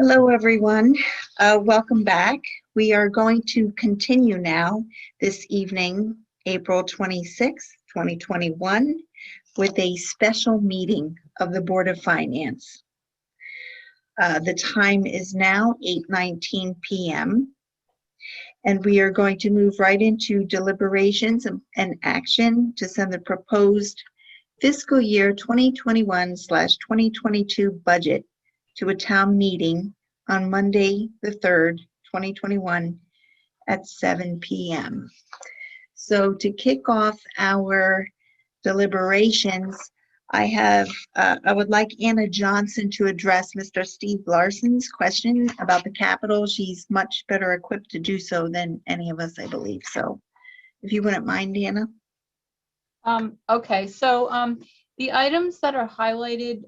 Hello, everyone. Welcome back. We are going to continue now this evening, April 26th, 2021, with a special meeting of the Board of Finance. The time is now 8:19 p.m. and we are going to move right into deliberations and action to send the proposed fiscal year 2021/2022 budget to a town meeting on Monday, the 3rd, 2021 at 7 p.m. So to kick off our deliberations, I would like Anna Johnson to address Mr. Steve Larson's question about the capital. She's much better equipped to do so than any of us, I believe. So if you wouldn't mind, Anna. Okay, so the items that are highlighted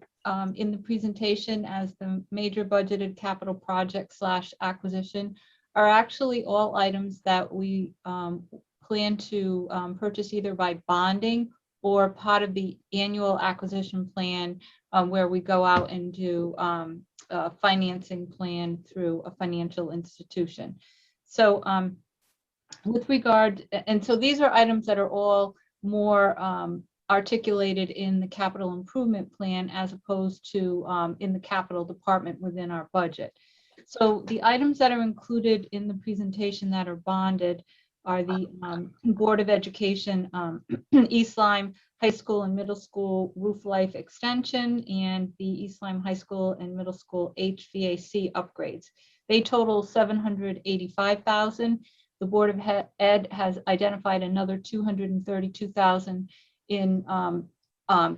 in the presentation as the major budgeted capital project / acquisition are actually all items that we plan to purchase either by bonding or part of the annual acquisition plan where we go out and do a financing plan through a financial institution. So with regard, and so these are items that are all more articulated in the capital improvement plan as opposed to in the capital department within our budget. So the items that are included in the presentation that are bonded are the Board of Education East Lyme High School and Middle School Roof Life Extension and the East Lyme High School and Middle School HVAC upgrades. They total $785,000. The Board of Ed has identified another $232,000 in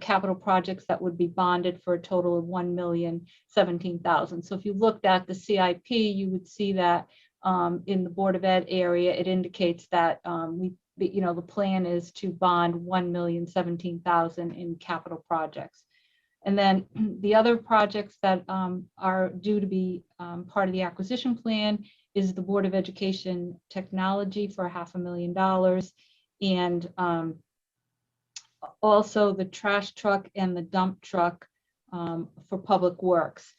capital projects that would be bonded for a total of $1,017,000. So if you looked at the CIP, you would see that in the Board of Ed area, it indicates that the plan is to bond $1,017,000 in capital projects. And then the other projects that are due to be part of the acquisition plan is the Board of Education Technology for $500,000 and also the trash truck and the dump truck for public works.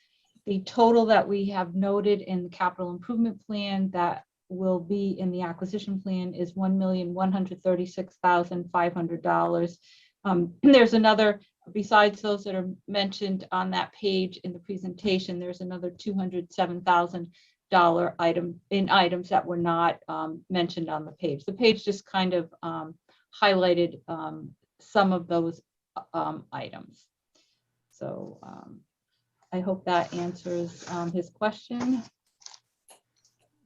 The total that we have noted in the capital improvement plan that will be in the acquisition plan is $1,136,500. There's another, besides those that are mentioned on that page in the presentation, there's another $207,000 item in items that were not mentioned on the page. The page just kind of highlighted some of those items. So I hope that answers his question.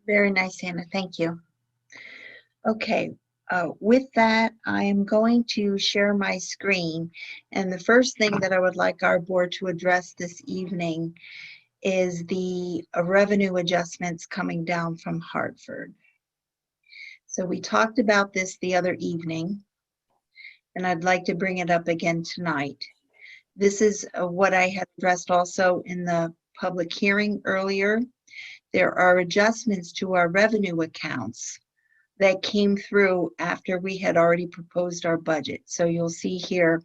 Very nice, Anna. Thank you. Okay, with that, I am going to share my screen. And the first thing that I would like our board to address this evening is the revenue adjustments coming down from Hartford. So we talked about this the other evening, and I'd like to bring it up again tonight. This is what I had addressed also in the public hearing earlier. There are adjustments to our revenue accounts that came through after we had already proposed our budget. So you'll see here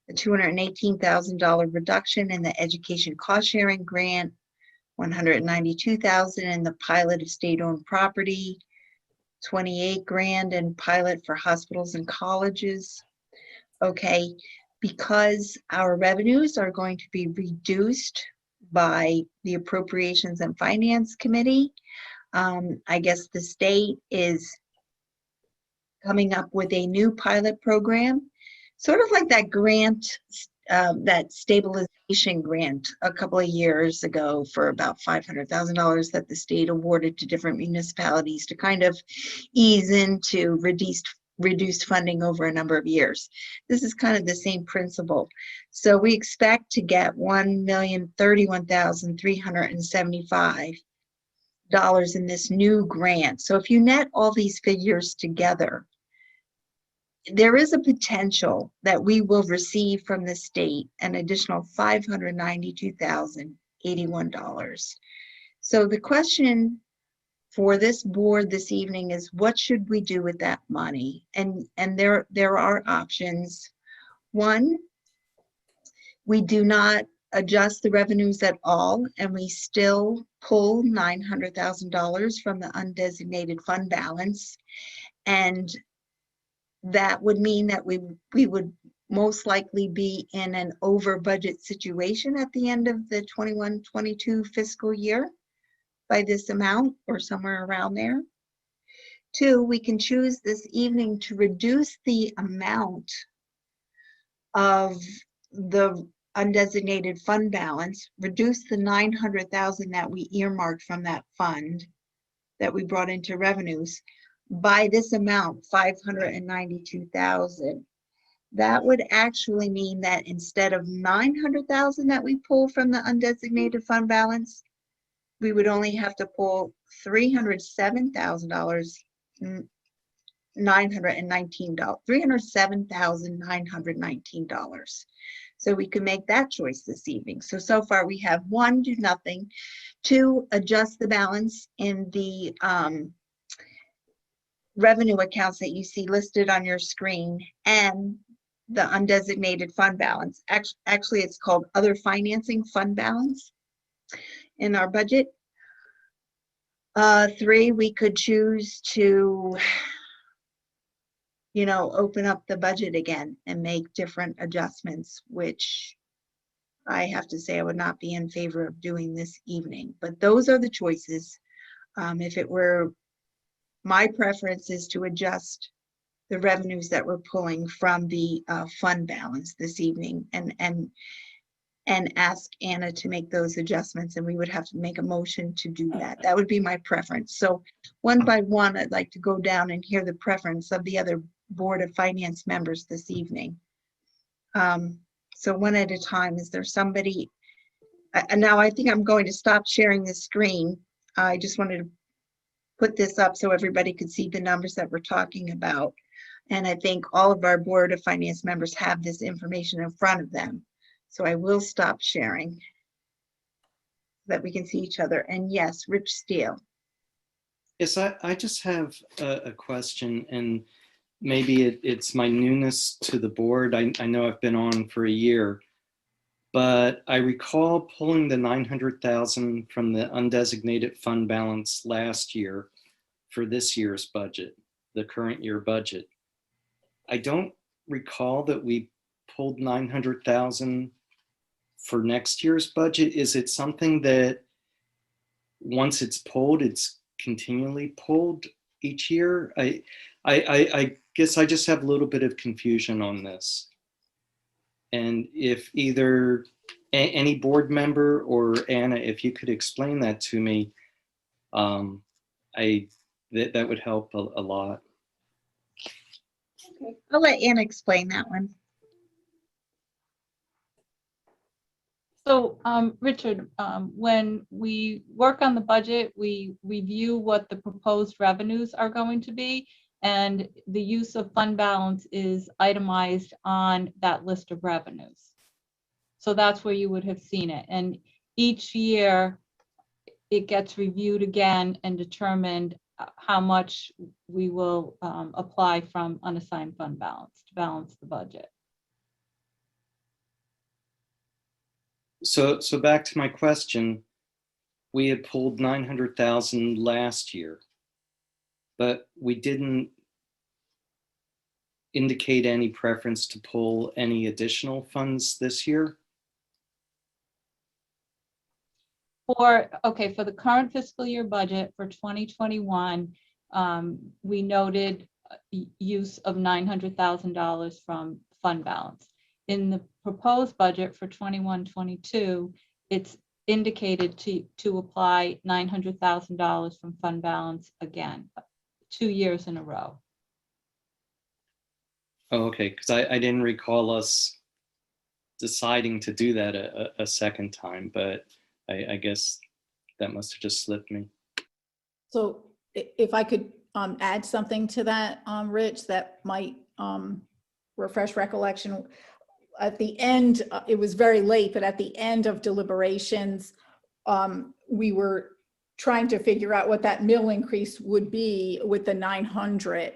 the $218,000 reduction in the education cost sharing grant, $192,000 in the pilot of state-owned property, $28,000 in pilot for hospitals and colleges. Okay, because our revenues are going to be reduced by the Appropriations and Finance Committee, I guess the state is coming up with a new pilot program, sort of like that grant, that stabilization grant a couple of years ago for about $500,000 that the state awarded to different municipalities to kind of ease into reduced funding over a number of years. This is kind of the same principle. So we expect to get $1,031,375 in this new grant. So if you net all these figures together, there is a potential that we will receive from the state an additional $592,081. So the question for this board this evening is, what should we do with that money? And there are options. One, we do not adjust the revenues at all and we still pull $900,000 from the undesignated fund balance. And that would mean that we would most likely be in an over budget situation at the end of the 21-22 fiscal year by this amount or somewhere around there. 2, we can choose this evening to reduce the amount of the undesignated fund balance, reduce the 900,000 that we earmarked from that fund that we brought into revenues by this amount, 592,000. That would actually mean that instead of 900,000 that we pull from the undesignated fund balance, we would only have to pull $307,919, $307,919. So we can make that choice this evening. So far we have 1, do nothing, 2, adjust the balance in the revenue accounts that you see listed on your screen and the undesignated fund balance. Actually, it's called other financing fund balance in our budget. 3, we could choose to, open up the budget again and make different adjustments, which I have to say I would not be in favor of doing this evening. But those are the choices. If it were my preference is to adjust the revenues that we're pulling from the fund balance this evening and ask Anna to make those adjustments, and we would have to make a motion to do that. That would be my preference. So one by one, I'd like to go down and hear the preference of the other Board of Finance members this evening. So one at a time. Is there somebody? Now I think I'm going to stop sharing the screen. I just wanted to put this up so everybody could see the numbers that we're talking about. And I think all of our Board of Finance members have this information in front of them. So I will stop sharing so that we can see each other. And yes, Rich Steele. Yes, I just have a question, and maybe it's my newness to the board. I know I've been on for a year, but I recall pulling the 900,000 from the undesignated fund balance last year for this year's budget, the current year budget. I don't recall that we pulled 900,000 for next year's budget. Is it something that once it's pulled, it's continually pulled each year? I guess I just have a little bit of confusion on this. And if either any board member or Anna, if you could explain that to me, that would help a lot. Okay, I'll let Anna explain that one. So, Richard, when we work on the budget, we review what the proposed revenues are going to be, and the use of fund balance is itemized on that list of revenues. So that's where you would have seen it. And each year it gets reviewed again and determined how much we will apply from unassigned fund balance to balance the budget. So back to my question, we had pulled 900,000 last year, but we didn't indicate any preference to pull any additional funds this year? For the current fiscal year budget for 2021, we noted use of $900,000 from fund balance. In the proposed budget for 21-22, it's indicated to apply $900,000 from fund balance again, 2 years in a row. Oh, okay, because I didn't recall us deciding to do that a second time, but I guess that must have just slipped me. So if I could add something to that, Rich, that might refresh recollection. At the end, it was very late, but at the end of deliberations, we were trying to figure out what that mill increase would be with the 900.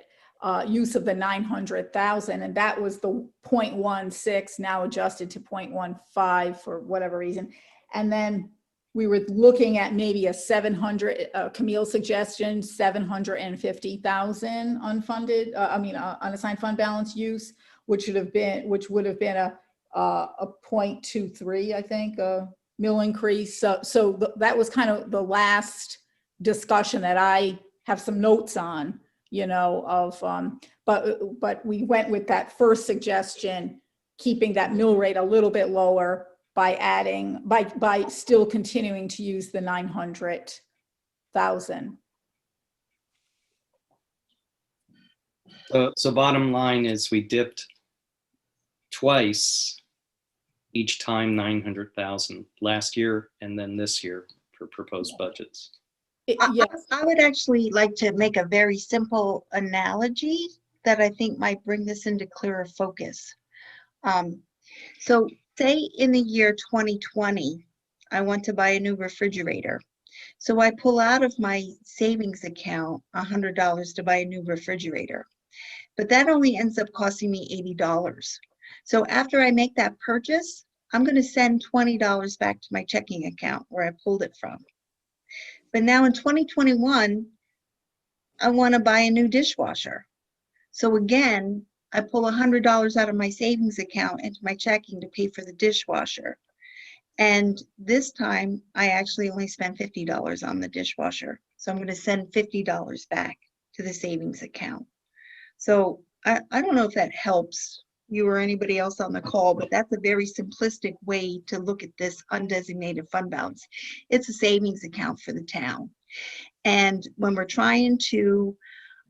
use of the 900,000, and that was the 0.16, now adjusted to 0.15 for whatever reason. And then we were looking at maybe a 700, Camille's suggestion, 750,000 unfunded, unassigned fund balance use, which would have been a 0.23, I think, mil increase. So that was kind of the last discussion that I have some notes on, but we went with that first suggestion, keeping that mill rate a little bit lower by still continuing to use the 900,000. So bottom line is we dipped twice, each time 900,000, last year and then this year for proposed budgets. Yes. I would actually like to make a very simple analogy that I think might bring this into clearer focus. So say in the year 2020, I want to buy a new refrigerator. So I pull out of my savings account $100 to buy a new refrigerator, but that only ends up costing me $80. So after I make that purchase, I'm going to send $20 back to my checking account where I pulled it from. But now in 2021, I want to buy a new dishwasher. So again, I pull $100 out of my savings account into my checking to pay for the dishwasher. And this time I actually only spent $50 on the dishwasher. So I'm going to send $50 back to the savings account. So I don't know if that helps you or anybody else on the call, but that's a very simplistic way to look at this undesignated fund balance. It's a savings account for the town. And when we're trying to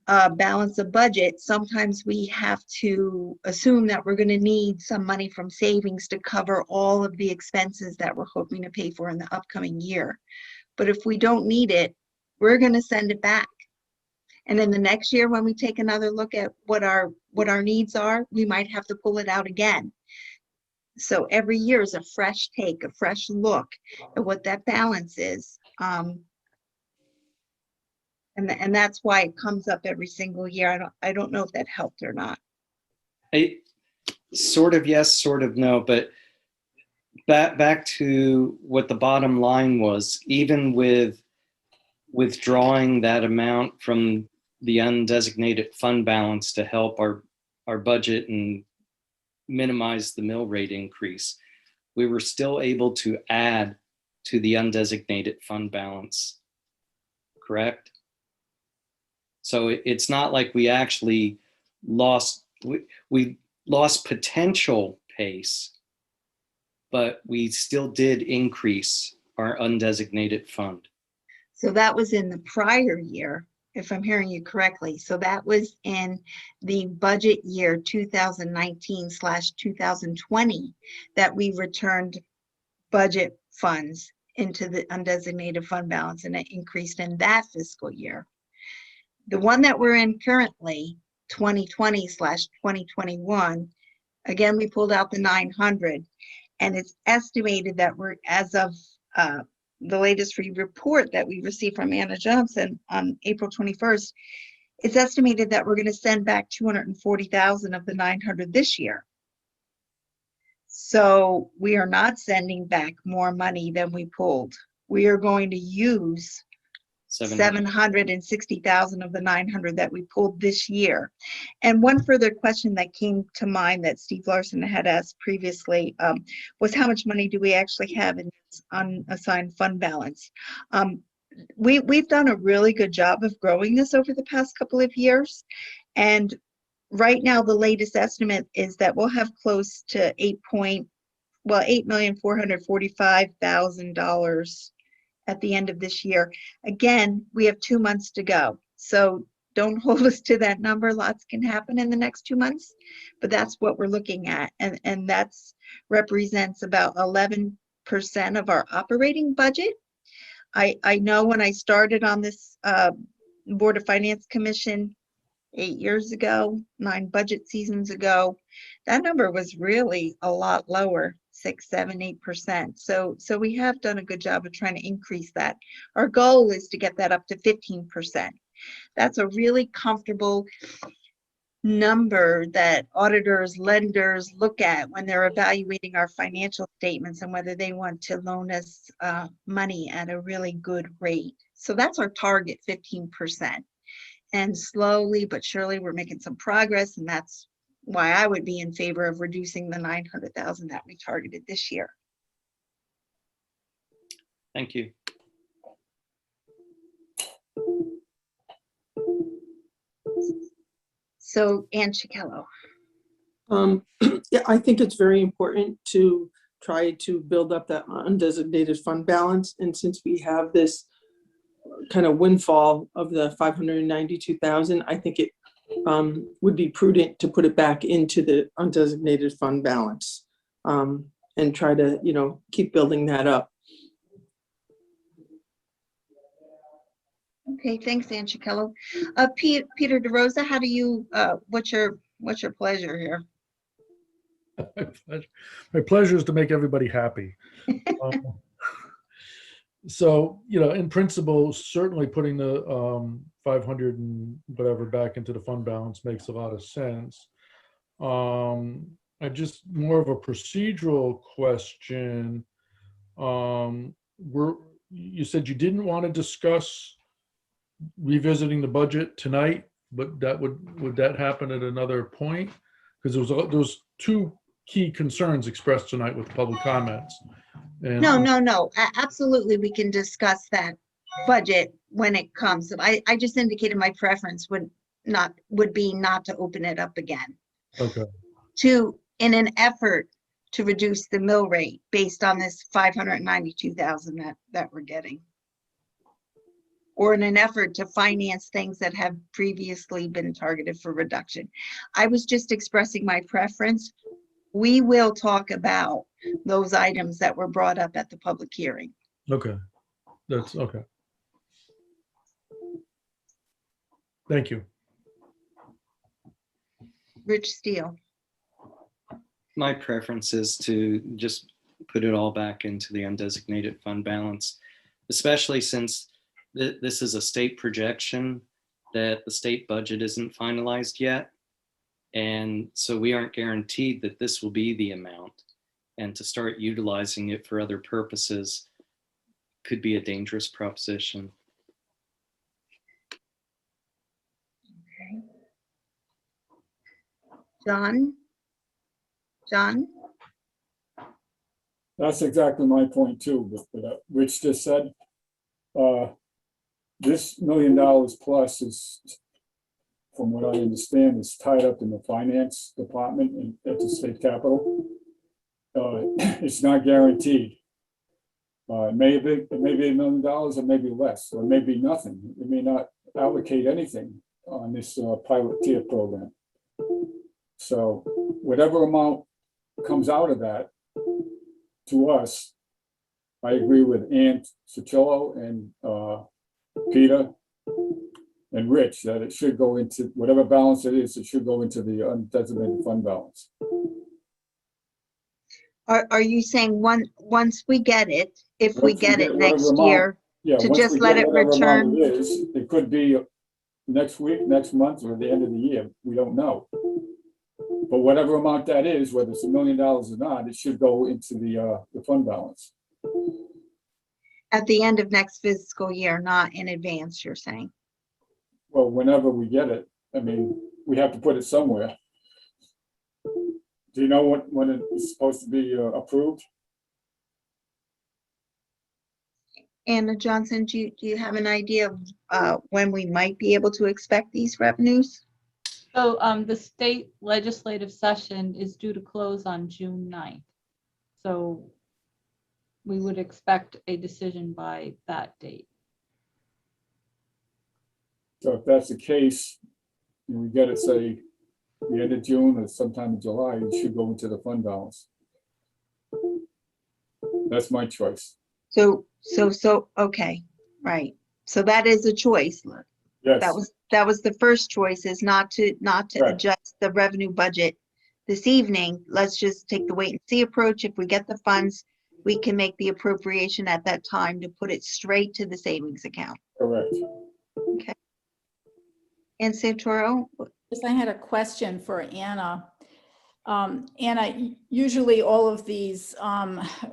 balance a budget, sometimes we have to assume that we're going to need some money from savings to cover all of the expenses that we're hoping to pay for in the upcoming year. But if we don't need it, we're going to send it back. And then the next year, when we take another look at what our needs are, we might have to pull it out again. So every year is a fresh take, a fresh look at what that balance is. And that's why it comes up every single year. I don't know if that helped or not. Sort of yes, sort of no, but back to what the bottom line was, even with withdrawing that amount from the undesignated fund balance to help our budget and minimize the mill rate increase, we were still able to add to the undesignated fund balance, correct? So it's not like we actually lost, we lost potential pace, but we still did increase our undesignated fund. So that was in the prior year, if I'm hearing you correctly. So that was in the budget year 2019/2020 that we returned budget funds into the undesignated fund balance, and it increased in that fiscal year. The one that we're in currently, 2020/2021, again, we pulled out the 900, and it's estimated that we're, as of the latest report that we received from Anna Johnson on April 21st, it's estimated that we're going to send back 240,000 of the 900 this year. So we are not sending back more money than we pulled. We are going to use 760,000 of the 900 that we pulled this year. And one further question that came to mind that Steve Larson had asked previously was how much money do we actually have in this unassigned fund balance? We've done a really good job of growing this over the past couple of years. And right now, the latest estimate is that we'll have close to $8,445,000 at the end of this year. Again, we have 2 months to go. So don't hold us to that number. Lots can happen in the next 2 months, but that's what we're looking at. And that's represents about 11% of our operating budget. I know when I started on this Board of Finance Commission 8 years ago, 9 budget seasons ago, that number was really a lot lower, 6, 7, 8%. So we have done a good job of trying to increase that. Our goal is to get that up to 15%. That's a really comfortable number that auditors, lenders look at when they're evaluating our financial statements and whether they want to loan us money at a really good rate. So that's our target, 15%. And slowly but surely we're making some progress, and that's why I would be in favor of reducing the 900,000 that we targeted this year. Thank you. So Ann Chikello. Yeah, I think it's very important to try to build up that undesignated fund balance. And since we have this kind of windfall of the 592,000, I think it would be prudent to put it back into the undesignated fund balance and try to, keep building that up. Okay, thanks, Ann Chikello. Peter DeRosa, how do you, what's your pleasure here? My pleasure is to make everybody happy. So, in principle, certainly putting the 500 and whatever back into the fund balance makes a lot of sense. I just more of a procedural question. You said you didn't want to discuss revisiting the budget tonight, but would that happen at another point? Because there was two key concerns expressed tonight with public comments. And No, absolutely, we can discuss that budget when it comes. I just indicated my preference would be not to open it up again. Okay. In an effort to reduce the mill rate based on this 592,000 that we're getting. Or in an effort to finance things that have previously been targeted for reduction. I was just expressing my preference. We will talk about those items that were brought up at the public hearing. Okay. That's okay. Thank you. Rich Steele. My preference is to just put it all back into the undesignated fund balance, especially since this is a state projection that the state budget isn't finalized yet. And so we aren't guaranteed that this will be the amount, and to start utilizing it for other purposes could be a dangerous proposition. Okay. John? That's exactly my point too, but Rich just said. This $1 million plus is, from what I understand, is tied up in the finance department at the state capitol. It's not guaranteed. It may be $1 million, or maybe less, or maybe nothing. It may not allocate anything on this pilot tier program. So whatever amount comes out of that to us, I agree with Ann Chikello and Peter and Rich that it should go into whatever balance it is. It should go into the undesignated fund balance. Are you saying once we get it, if we get it next whatever amount, year, yeah, to once just we let get it whatever amount return? it is, it could be next week, next month, or the end of the year. We don't know. But whatever amount that is, whether it's $1 million or not, it should go into the fund balance. At the end of next fiscal year, not in advance, you're saying? Well, whenever we get it, I mean, we have to put it somewhere. Do you know when it's supposed to be approved? Anna Johnson, do you have an idea of when we might be able to expect these revenues? So the state legislative session is due to close on June 9th. So we would expect a decision by that date. So if that's the case, and we get it, say, the end of June or sometime in July, it should go into the fund balance. That's my choice. So, okay, right. So that is a choice. Yes. That was the first choice, is not to Right. adjust the revenue budget this evening. Let's just take the wait and see approach. If we get the funds, we can make the appropriation at that time to put it straight to the savings account. Correct. And Santoro, Yes, I had a question for Anna. Anna, usually all of these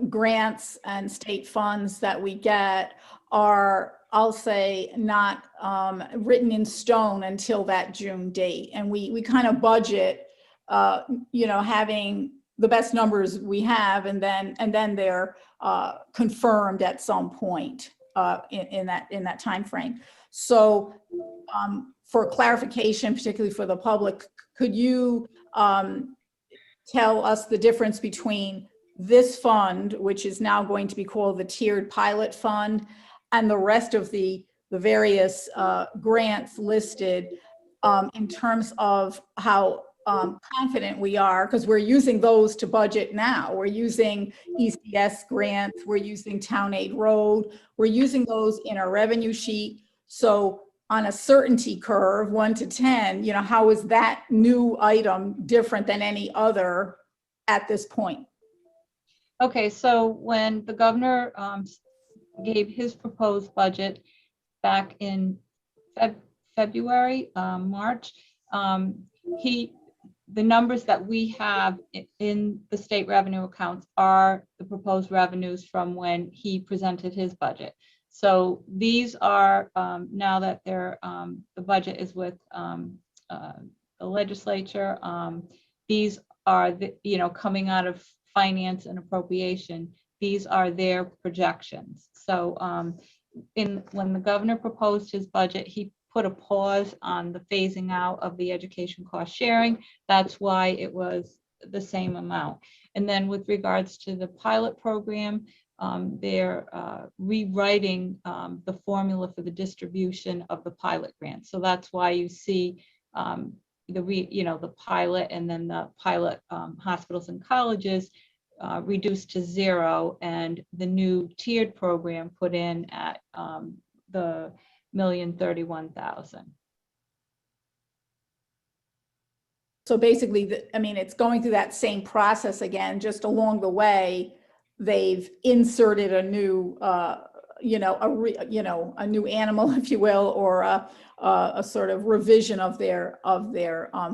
grants and state funds that we get are, I'll say, not written in stone until that June date. And we kind of budget, having the best numbers we have, and then they're confirmed at some point in that time frame. So for clarification, particularly for the public, could you tell us the difference between this fund, which is now going to be called the Tiered Pilot Fund, and the rest of the various grants listed in terms of how confident we are, because we're using those to budget now. We're using ECS grants, we're using Town Aid Road, we're using those in our revenue sheet. So on a certainty curve, 1 to 10, how is that new item different than any other at this point? Okay, so when the governor gave his proposed budget back in February, March, the numbers that we have in the state revenue accounts are the proposed revenues from when he presented his budget. So these are, now that they're, the budget is with the legislature, these are, coming out of finance and appropriation, these are their projections. So when the governor proposed his budget, he put a pause on the phasing out of the education cost sharing. That's why it was the same amount. And then with regards to the pilot program, they're rewriting the formula for the distribution of the pilot grant. So that's why you see the pilot and then the pilot hospitals and colleges reduced to 0, and the new tiered program put in at the $1,031,000. So basically, it's going through that same process again, just along the way, they've inserted a new, a new animal, if you will, or a sort of revision of their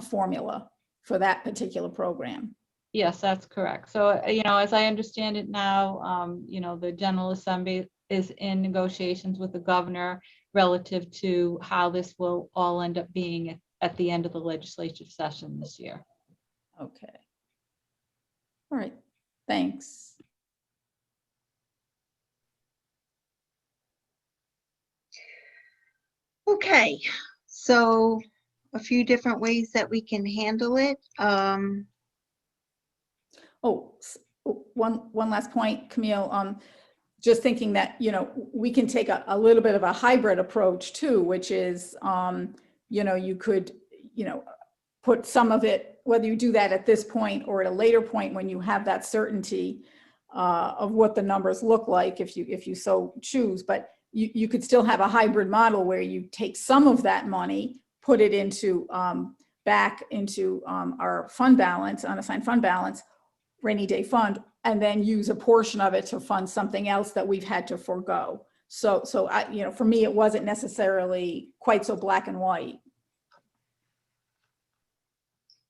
formula for that particular program. Yes, that's correct. So, as I understand it now, the General Assembly is in negotiations with the governor relative to how this will all end up being at the end of the legislative session this year. Okay. All right. Thanks. Okay, so a few different ways that we can handle it. One last point, Camille. Just thinking that, we can take a little bit of a hybrid approach too, which is, you could, put some of it, whether you do that at this point or at a later point when you have that certainty of what the numbers look like, if you so choose. But you could still have a hybrid model where you take some of that money, put it into back into our fund balance, unassigned fund balance, rainy day fund, and then use a portion of it to fund something else that we've had to forego. So I, for me, it wasn't necessarily quite so black and white.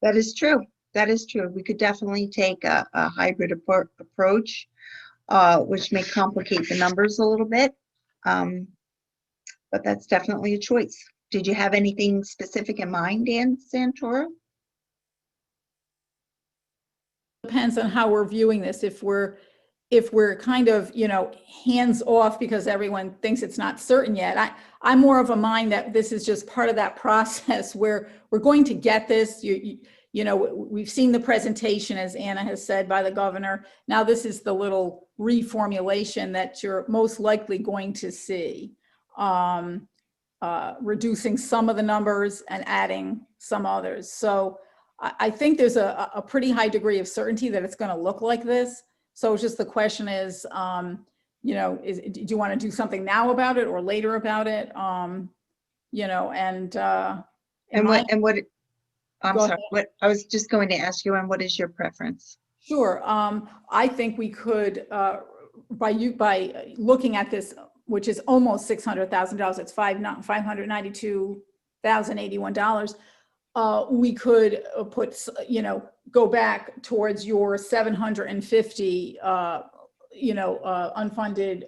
That is true. That is true. We could definitely take a hybrid approach, which may complicate the numbers a little bit. But that's definitely a choice. Did you have anything specific in mind, Dan Santoro? Depends on how we're viewing this. If we're kind of, hands off because everyone thinks it's not certain yet. I'm more of a mind that this is just part of that process where we're going to get this. We've seen the presentation, as Anna has said, by the governor. Now this is the little reformulation that you're most likely going to see, reducing some of the numbers and adding some others. So I think there's a pretty high degree of certainty that it's going to look like this. So it's just the question is, do you want to do something now about it or later about it? I'm sorry, what I was just going to ask you, and what is your preference? Sure. I think we could, by looking at this, which is almost $600,000, it's $592,081. we could put, go back towards your 750, unfunded,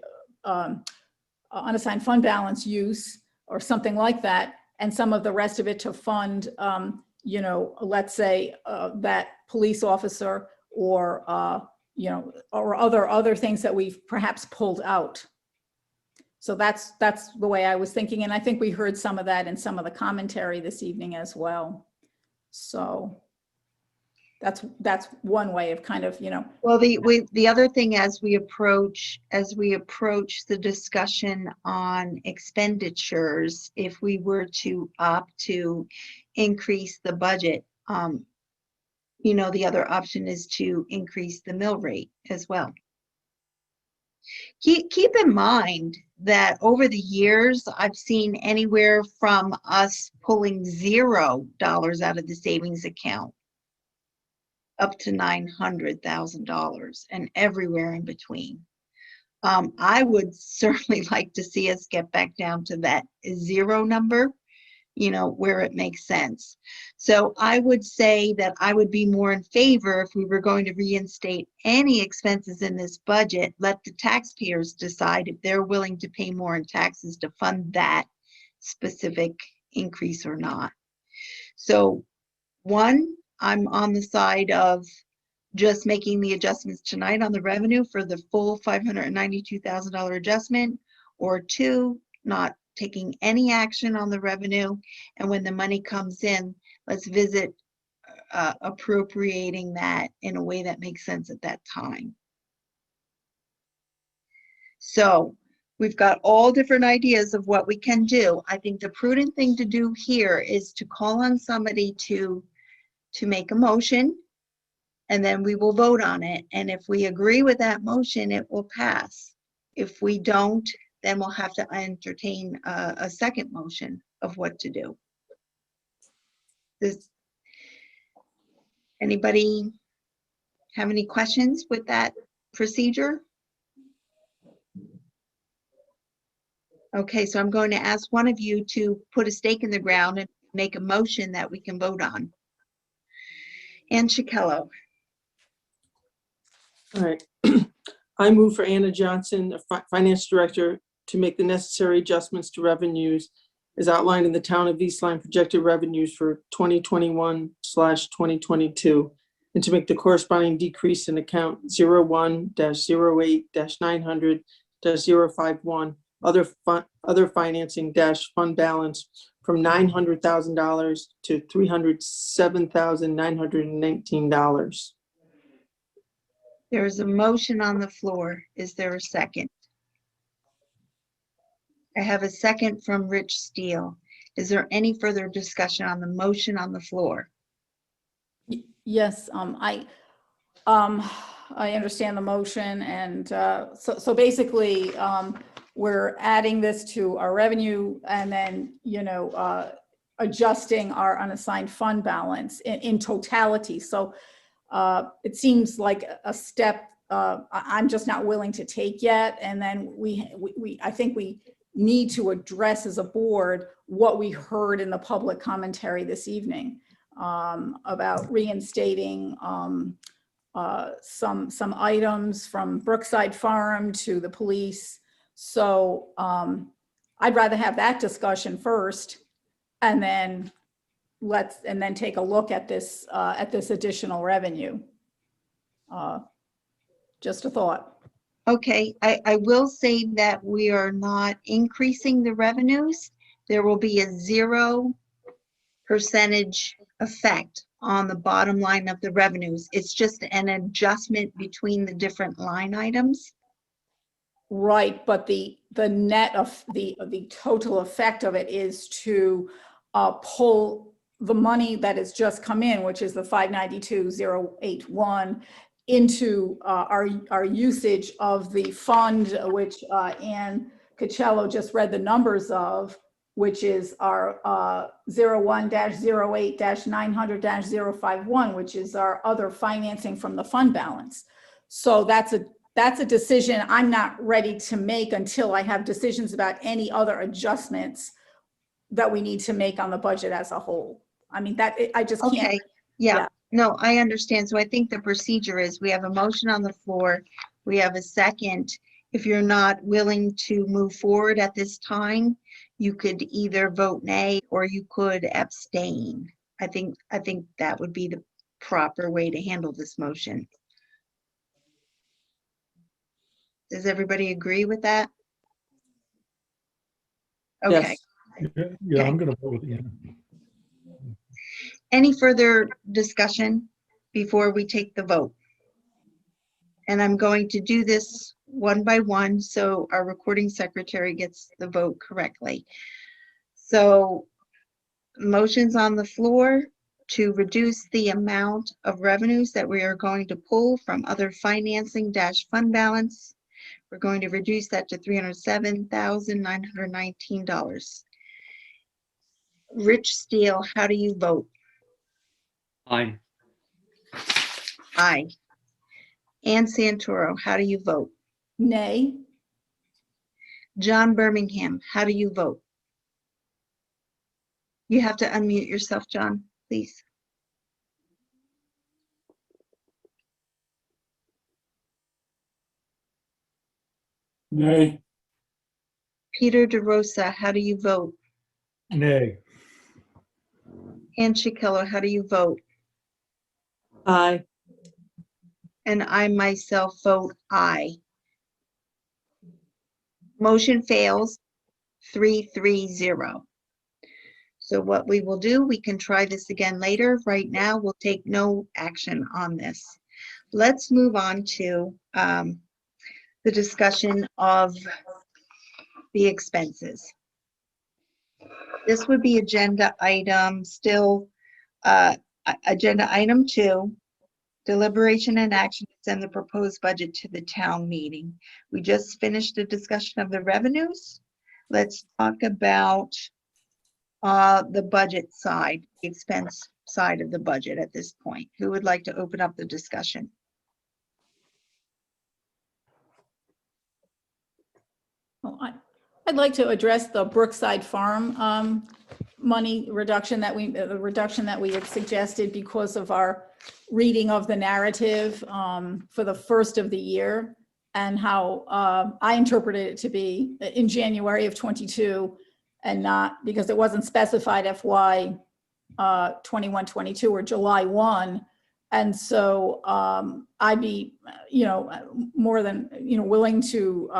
unassigned fund balance use or something like that. And some of the rest of it to fund, let's say that police officer or, or other things that we've perhaps pulled out. So that's the way I was thinking. And I think we heard some of that in some of the commentary this evening as well. So that's one way of kind of, Well, the other thing as we approach the discussion on expenditures, if we were to opt to increase the budget, the other option is to increase the mill rate as well. Keep in mind that over the years, I've seen anywhere from us pulling $0 out of the savings account up to $900,000 and everywhere in between. I would certainly like to see us get back down to that 0 number, where it makes sense. So I would say that I would be more in favor if we were going to reinstate any expenses in this budget, let the taxpayers decide if they're willing to pay more in taxes to fund that specific increase or not. So one, I'm on the side of just making the adjustments tonight on the revenue for the full $592,000 adjustment, or two, not taking any action on the revenue. And when the money comes in, let's visit appropriating that in a way that makes sense at that time. So we've got all different ideas of what we can do. I think the prudent thing to do here is to call on somebody to make a motion, and then we will vote on it. And if we agree with that motion, it will pass. If we don't, then we'll have to entertain a second motion of what to do. Does anybody have any questions with that procedure? Okay, so I'm going to ask one of you to put a stake in the ground and make a motion that we can vote on. Ann Chikello. All right. I move for Anna Johnson, the Finance Director, to make the necessary adjustments to revenues as outlined in the Town of East Lyme projected revenues for 2021/2022, and to make the corresponding decrease in account 01-08-900-051 other financing fund balance from $900,000 to $307,919. There is a motion on the floor. Is there a second? I have a second from Rich Steele. Is there any further discussion on the motion on the floor? Yes, I understand the motion, and so basically we're adding this to our revenue and then adjusting our unassigned fund balance in totality. So it seems like a step I'm just not willing to take yet, and then I think we need to address as a board what we heard in the public commentary this evening about reinstating some items from Brookside Farm to the police. So I'd rather have that discussion first, and then take a look at this additional revenue. Just a thought. Okay, I will say that we are not increasing the revenues. There will be a 0% effect on the bottom line of the revenues. It's just an adjustment between the different line items. Right, but the net of the total effect of it is to pull the money that has just come in, which is the 592,081, into our usage of the fund, which Ann Cocello just read the numbers of, which is our 01-08-900-051, which is our other financing from the fund balance. So that's a decision I'm not ready to make until I have decisions about any other adjustments that we need to make on the budget as a whole. I mean, that, I just can't. Okay, yeah, Yeah. no, I understand. So I think the procedure is we have a motion on the floor. We have a second. If you're not willing to move forward at this time, you could either vote nay or you could abstain. I think that would be the proper way to handle this motion. Does everybody agree with that? Okay. Yes. Yeah, I'm gonna vote with Anna. Any further discussion before we take the vote? And I'm going to do this one by one so our recording secretary gets the vote correctly. So motions on the floor to reduce the amount of revenues that we are going to pull from other financing dash fund balance. We're going to reduce that to $307,919. Rich Steele, how do you vote? Aye. Aye. Ann Santoro, how do you vote? Nay. John Birmingham, how do you vote? You have to unmute yourself, John, please. Nay. Peter DeRosa, how do you vote? Nay. Ann Chiquillo, how do you vote? Aye. And I myself vote aye. Motion fails 3-3-0. So what we will do, we can try this again later. Right now, we'll take no action on this. Let's move on to the discussion of the expenses. This would be agenda item still, agenda item 2, deliberation and action to send the proposed budget to the town meeting. We just finished a discussion of the revenues. Let's talk about the budget side, the expense side of the budget at this point. Who would like to open up the discussion? Well, I'd like to address the Brookside Farm money reduction that the reduction that we had suggested because of our reading of the narrative for the first of the year, and how I interpreted it to be in January of 22 and not, because it wasn't specified FY 21-22 or July 1. And so I'd be, more than, willing to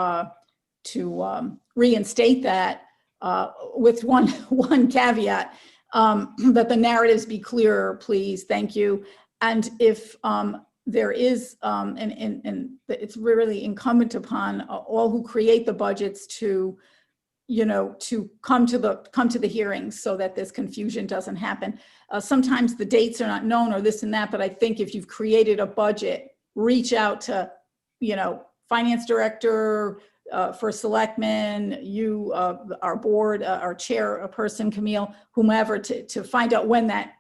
reinstate that with one caveat, that the narratives be clearer, please. Thank you. And if there is, and it's really incumbent upon all who create the budgets to, to come to the hearings so that this confusion doesn't happen. Sometimes the dates are not known or this and that, but I think if you've created a budget, reach out to, finance director, for selectmen, you, our board, our chairperson, Camille, whomever, to find out when that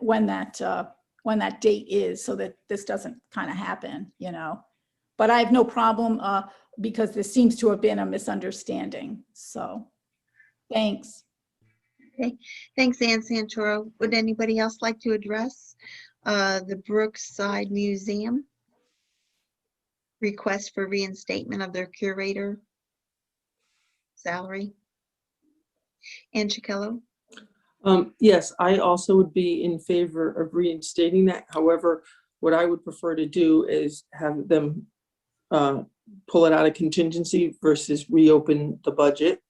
date is, so that this doesn't kind of happen, But I have no problem because this seems to have been a misunderstanding. So, thanks. Okay, thanks, Ann Santoro. Would anybody else like to address the Brookside Museum request for reinstatement of their curator salary? Ann Chiquillo? Yes, I also would be in favor of reinstating that. However, what I would prefer to do is have them pull it out of contingency versus reopen the budget,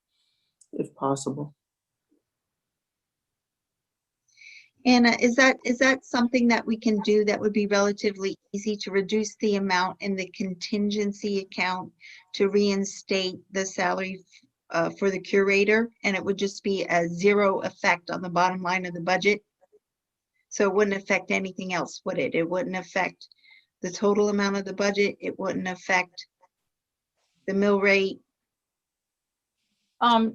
if possible. Anna, is that something that we can do that would be relatively easy, to reduce the amount in the contingency account to reinstate the salary for the curator, and it would just be a zero effect on the bottom line of the budget? So it wouldn't affect anything else, would it? It wouldn't affect the total amount of the budget. It wouldn't affect the mill rate.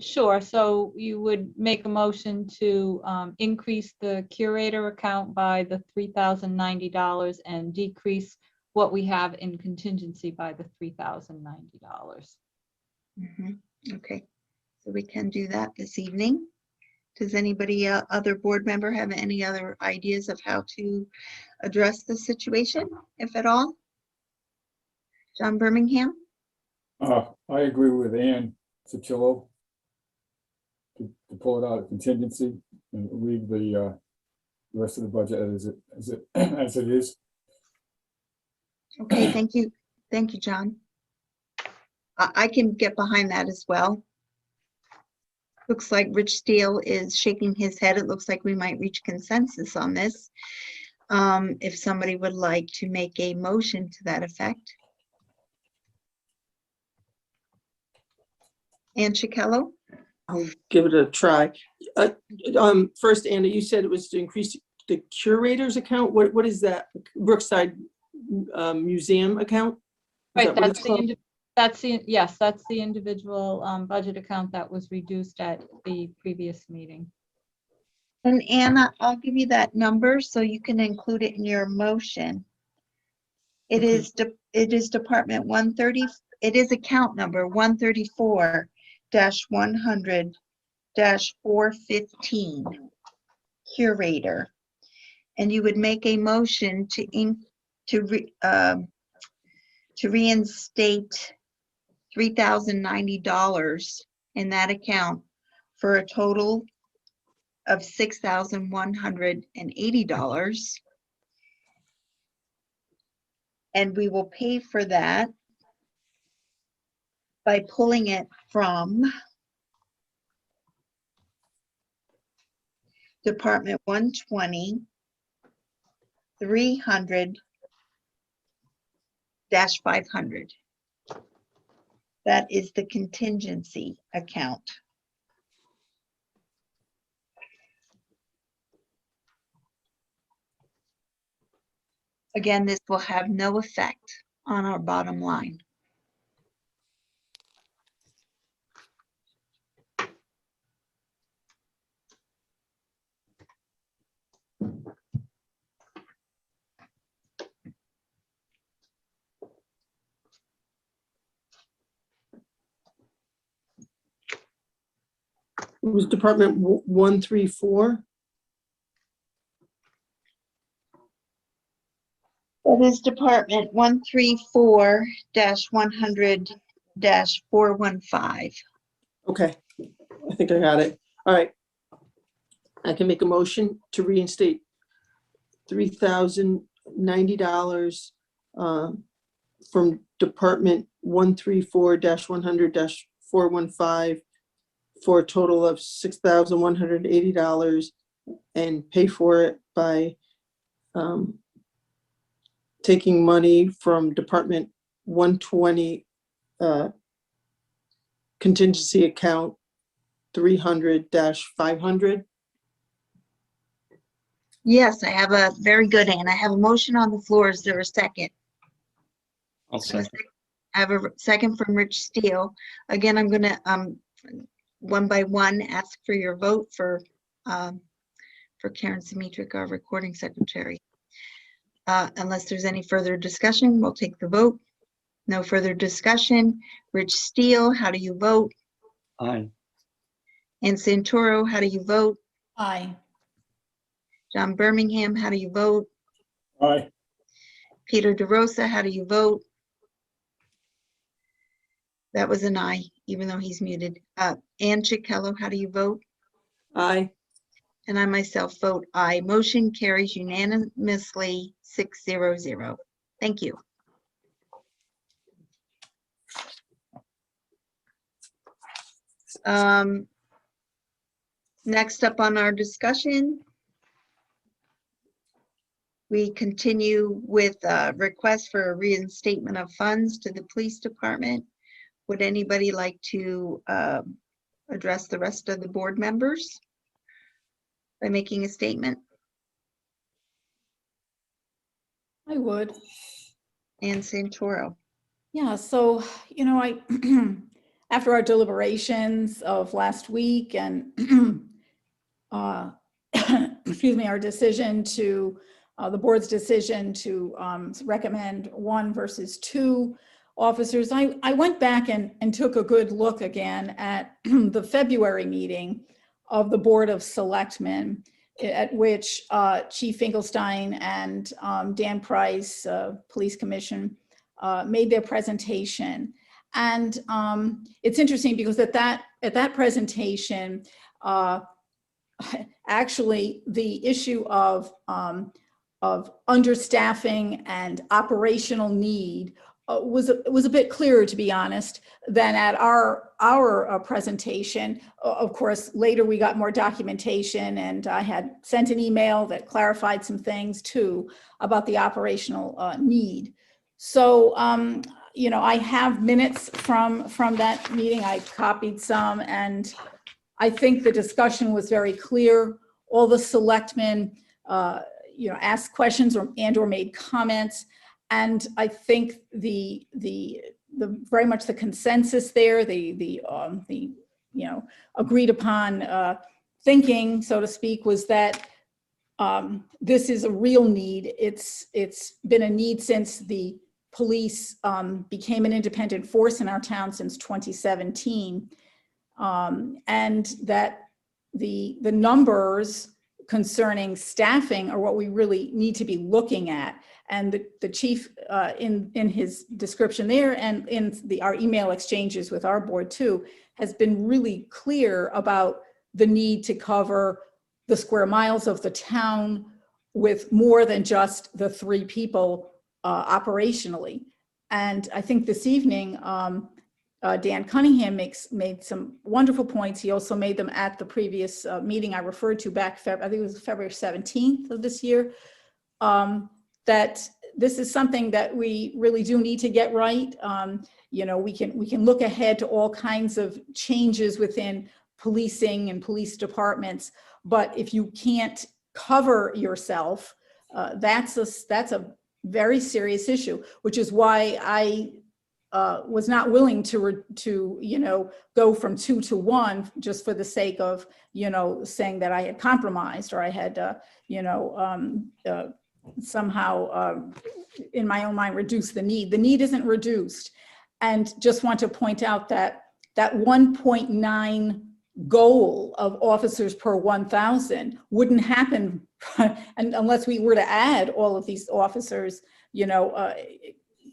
Sure. So you would make a motion to increase the curator account by the $3,090 and decrease what we have in contingency by the $3,090. Okay, so we can do that this evening. Does anybody, other board member have any other ideas of how to address the situation, if at all? John Birmingham? I agree with Ann Sicillo to pull it out of contingency and leave the rest of the budget as it is. Okay, thank you. Thank you, John. I can get behind that as well. Looks like Rich Steele is shaking his head. It looks like we might reach consensus on this. If somebody would like to make a motion to that effect. Ann Chikello? I'll give it a try. First, Anna, you said it was to increase the curator's account. What is that? Brookside Museum account? Is Right, that what it's called? yes, that's the individual budget account that was reduced at the previous meeting. And Anna, I'll give you that number so you can include it in your motion. It Okay. is Department 130, it is account number 134-100-415, curator. And you would make a motion to reinstate $3,090 in that account for a total of $6,180. And we will pay for that by pulling it from Department 120, 300-500. That is the contingency account. Again, this will have no effect on our bottom line. It was Department 134. That is Department 134-100-415. Okay, I think I got it. All right. I can make a motion to reinstate $3,090 from Department 134-100-415 for a total of $6,180 and pay for it by taking money from Department 120 contingency account 300-500. Yes, I have a very good, Ann. I have a motion on the floor. Is there a second? I'll second. I have a second from Rich Steele. Again, I'm gonna one by one ask for your vote for Karen Simitric, our recording secretary. Unless there's any further discussion, we'll take the vote. No further discussion. Rich Steele, how do you vote? Aye. And Santoro, how do you vote? Aye. John Birmingham, how do you vote? Aye. Peter DeRosa, how do you vote? That was an aye, even though he's muted. Ann Chikello, how do you vote? Aye. And I myself vote aye. Motion carries unanimously 600. Thank you. Next up on our discussion, we continue with a request for a reinstatement of funds to the police department. Would anybody like to address the rest of the board members by making a statement? I would. And Santoro. Yeah, so, I, after our deliberations of last week and, excuse me, our decision to, the board's decision to recommend 1 versus 2 officers, I went back and took a good look again at the February meeting of the Board of Selectmen, at which Chief Finkelstein and Dan Price, Police Commission, made their presentation. And it's interesting because at that presentation, actually the issue of understaffing and operational need was a bit clearer, to be honest, than at our presentation. Of course, later we got more documentation, and I had sent an email that clarified some things too about the operational need. So, you know, I have minutes from that meeting. I copied some, and I think the discussion was very clear. All the selectmen, you know, asked questions or made comments. And I think the very much the consensus there, the you know, agreed upon thinking, so to speak, was that this is a real need. It's been a need since the police became an independent force in our town since 2017, and that the numbers concerning staffing are what we really need to be looking at. And the chief, in his description there and in our email exchanges with our board too, has been really clear about the need to cover the square miles of the town with more than just the 3 people operationally. And I think this evening, Dan Cunningham made some wonderful points. He also made them at the previous meeting I referred to back, I think it was February 17th of this year, that this is something that we really do need to get right. You know, we can look ahead to all kinds of changes within policing and police departments, but if you can't cover yourself, that's a very serious issue, which is why I was not willing to you know, go from 2 to 1 just for the sake of, you know, saying that I had compromised or I had you know, somehow in my own mind reduced the need. The need isn't reduced. And just want to point out that that 1.9 goal of officers per 1,000 wouldn't happen unless we were to add all of these officers, you know,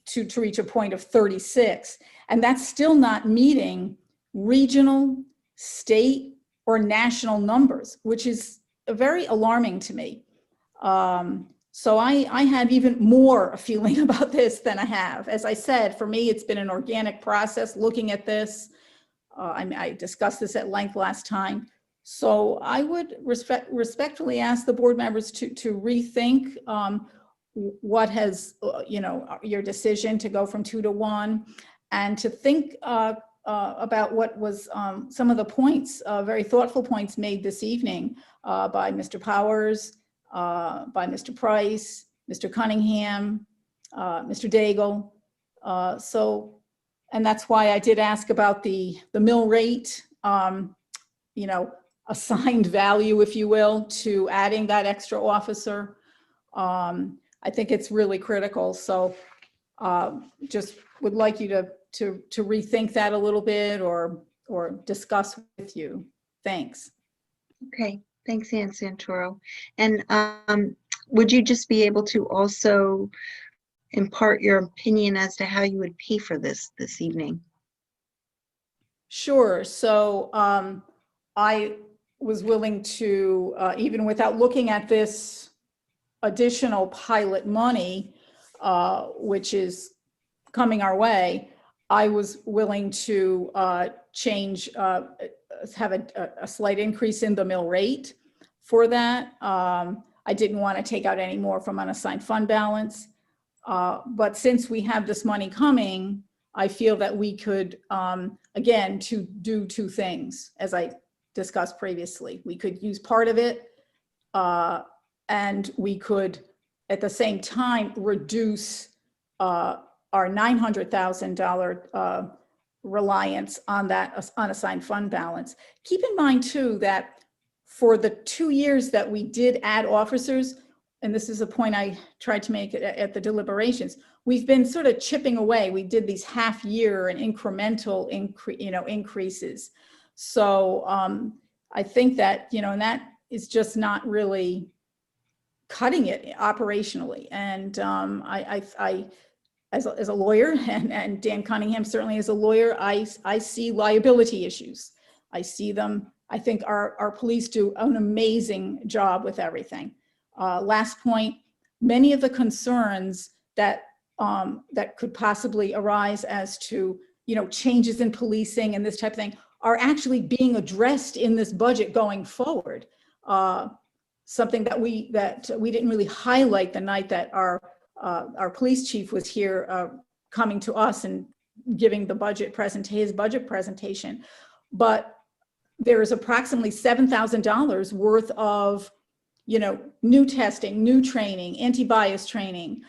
to reach a point of 36. And that's still not meeting regional, state, or national numbers, which is very alarming to me. So I have even more feeling about this than I have. As I said, for me, it's been an organic process looking at this. I discussed this at length last time. So I would respectfully ask the board members to rethink what has, you know, your decision to go from 2 to 1, and to think about what was some of the points, very thoughtful points made this evening by Mr. Powers, by Mr. Price, Mr. Cunningham, Mr. Daigle. So, and that's why I did ask about the mill rate, you know, assigned value, if you will, to adding that extra officer. I think it's really critical. So just would like you to rethink that a little bit or discuss with you. Thanks. Okay, thanks, Ann Santoro. And would you just be able to also impart your opinion as to how you would pay for this evening? Sure. So I was willing to, even without looking at this additional pilot money, which is coming our way, I was willing to change, have a slight increase in the mill rate for that. I didn't want to take out any more from unassigned fund balance. But since we have this money coming, I feel that we could, again, to do 2 things, as I discussed previously. We could use part of it, and we could, at the same time, reduce our $900,000 reliance on that unassigned fund balance. Keep in mind, too, that for the 2 years that we did add officers, and this is a point I tried to make at the deliberations, we've been sort of chipping away. We did these half-year and incremental increases. So I think that, and that is just not really cutting it operationally. And I as a lawyer, and Dan Cunningham certainly as a lawyer, I see liability issues. I see them. I think our police do an amazing job with everything. Last point, many of the concerns that could possibly arise as to, changes in policing and this type of thing are actually being addressed in this budget going forward. Something that we didn't really highlight the night that our police chief was here, coming to us and giving his budget presentation. But there is approximately $7,000 worth of, new testing, new training, anti-bias training,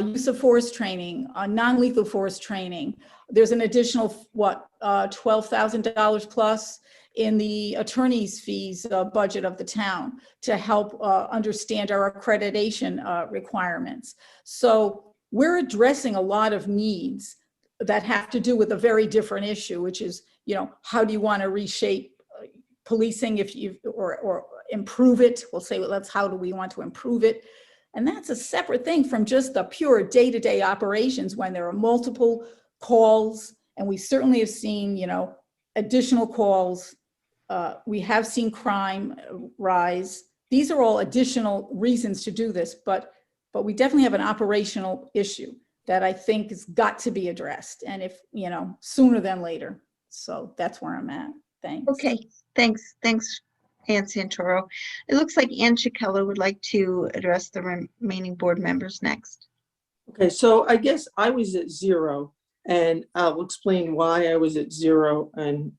use of force training, non-lethal force training. There's an additional, $12,000 plus in the attorney's fees budget of the town to help understand our accreditation requirements. So we're addressing a lot of needs that have to do with a very different issue, which is, how do you want to reshape policing or improve it? We'll say, how do we want to improve it? And that's a separate thing from just the pure day-to-day operations when there are multiple calls. And we certainly have seen, additional calls. We have seen crime rise. These are all additional reasons to do this, but we definitely have an operational issue that I think has got to be addressed. And if, sooner than later. So that's where I'm at. Thanks. Okay, thanks, Ann Santoro. It looks like Ann Chiquello would like to address the remaining board members next. Okay, so I guess I was at 0, and I'll explain why I was at 0 and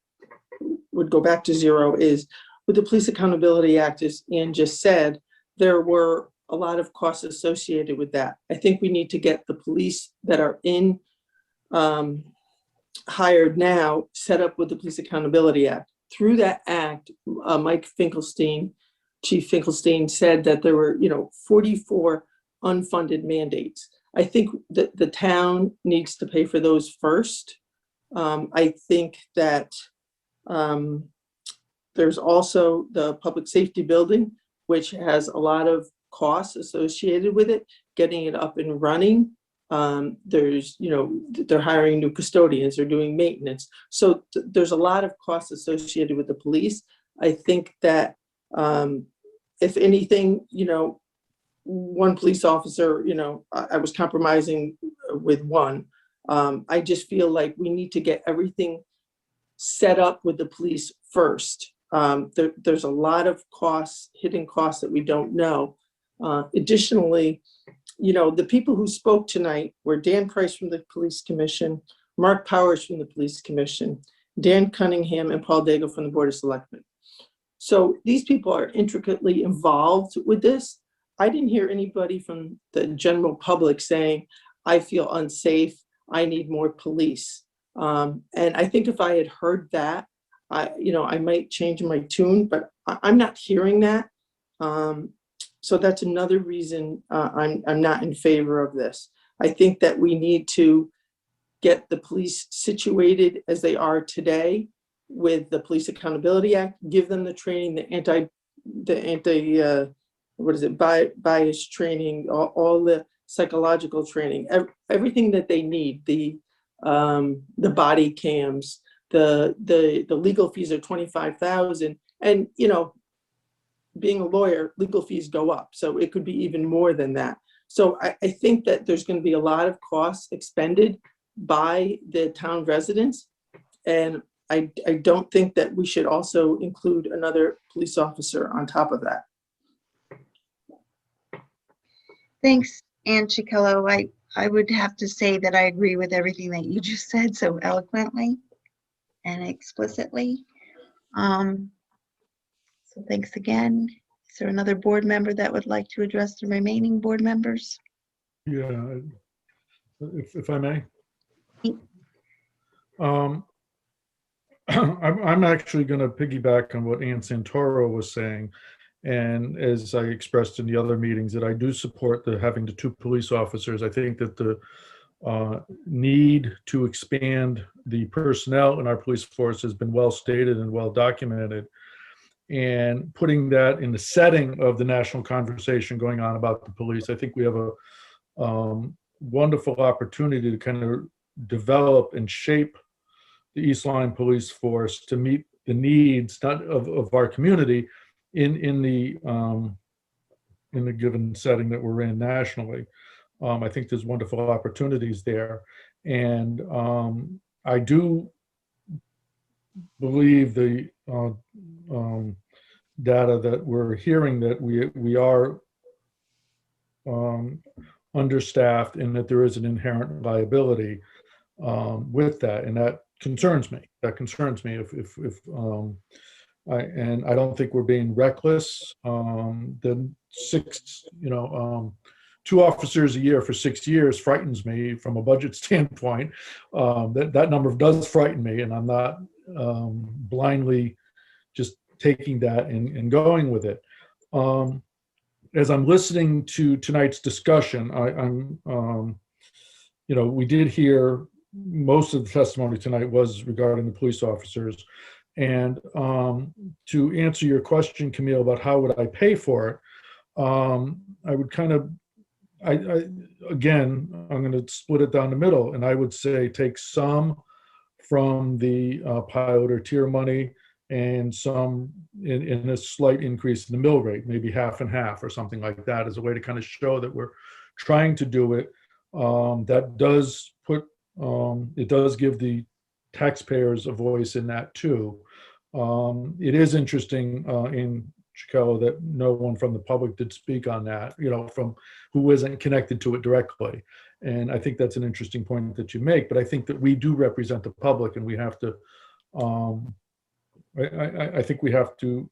would go back to 0 is with the Police Accountability Act, as Ann just said, there were a lot of costs associated with that. I think we need to get the police that are in hired now set up with the Police Accountability Act. Through that act, Chief Finkelstein said that there were, 44 unfunded mandates. I think that the town needs to pay for those first. I think that there's also the public safety building, which has a lot of costs associated with it, getting it up and running. There's, they're hiring new custodians, they're doing maintenance. So there's a lot of costs associated with the police. I think that if anything, one police officer, I was compromising with one. I just feel like we need to get everything set up with the police first. There's a lot of hidden costs that we don't know. Additionally, the people who spoke tonight were Dan Price from the Police Commission, Mark Powers from the Police Commission, Dan Cunningham, and Paul Daigle from the Board of Selectmen. So these people are intricately involved with this. I didn't hear anybody from the general public saying, I feel unsafe, I need more police. And I think if I had heard that, I might change my tune, but I'm not hearing that. So that's another reason I'm not in favor of this. I think that we need to get the police situated as they are today with the Police Accountability Act, give them the training, bias training, all the psychological training, everything that they need, the body cams, the legal fees are $25,000, and being a lawyer, legal fees go up, so it could be even more than that. So I think that there's going to be a lot of costs expended by the town residents, and I don't think that we should also include another police officer on top of that. Thanks, Ann Chiquello. I would have to say that I agree with everything that you just said so eloquently and explicitly. So thanks again. Is there another board member that would like to address the remaining board members? Yeah, if I may. I'm actually going to piggyback on what Ann Santoro was saying. And as I expressed in the other meetings, that I do support having the 2 police officers. I think that the need to expand the personnel in our police force has been well stated and well documented. and putting that in the setting of the national conversation going on about the police. I think we have a wonderful opportunity to kind of develop and shape the East Lyme Police Force to meet the needs not of our community in the given setting that we're in nationally. I think there's wonderful opportunities there, and I do believe the data that we're hearing that we are understaffed and that there is an inherent liability with that, and that concerns me. That concerns me. If I don't think we're being reckless. Then two officers a year for 6 years frightens me from a budget standpoint. That number does frighten me, and I'm not blindly just taking that and going with it. As I'm listening to tonight's discussion, we did hear most of the testimony tonight was regarding the police officers. And to answer your question, Camille, about how would I pay for it, I would kind of, again, I'm going to split it down the middle, and I would say take some from the pilot or tier money and some in a slight increase in the mill rate, maybe half and half or something like that, as a way to kind of show that we're trying to do it. That does put, it does give the taxpayers a voice in that too. It is interesting in Chicago that no one from the public did speak on that, from who isn't connected to it directly. And I think that's an interesting point that you make, but I think that we do represent the public, and we have to, I think we have to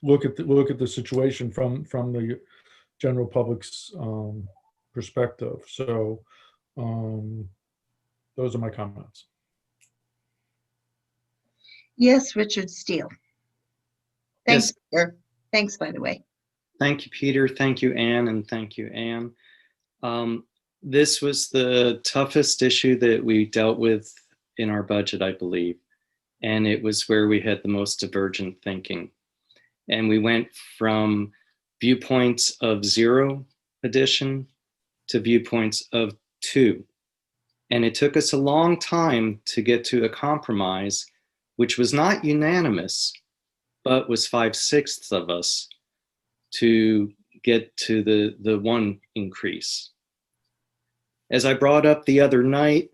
look at the situation from the general public's perspective. So those are my comments. Yes, Richard Steele. Thanks, Yes. Peter. Thanks, by the way. Thank you, Peter. Thank you, Anne, and thank you, Anne. This was the toughest issue that we dealt with in our budget, I believe. And it was where we had the most divergent thinking. And we went from viewpoints of 0 addition to viewpoints of 2. And it took us a long time to get to a compromise, which was not unanimous, but was 5/6 of us to get to the 1 increase. As I brought up the other night,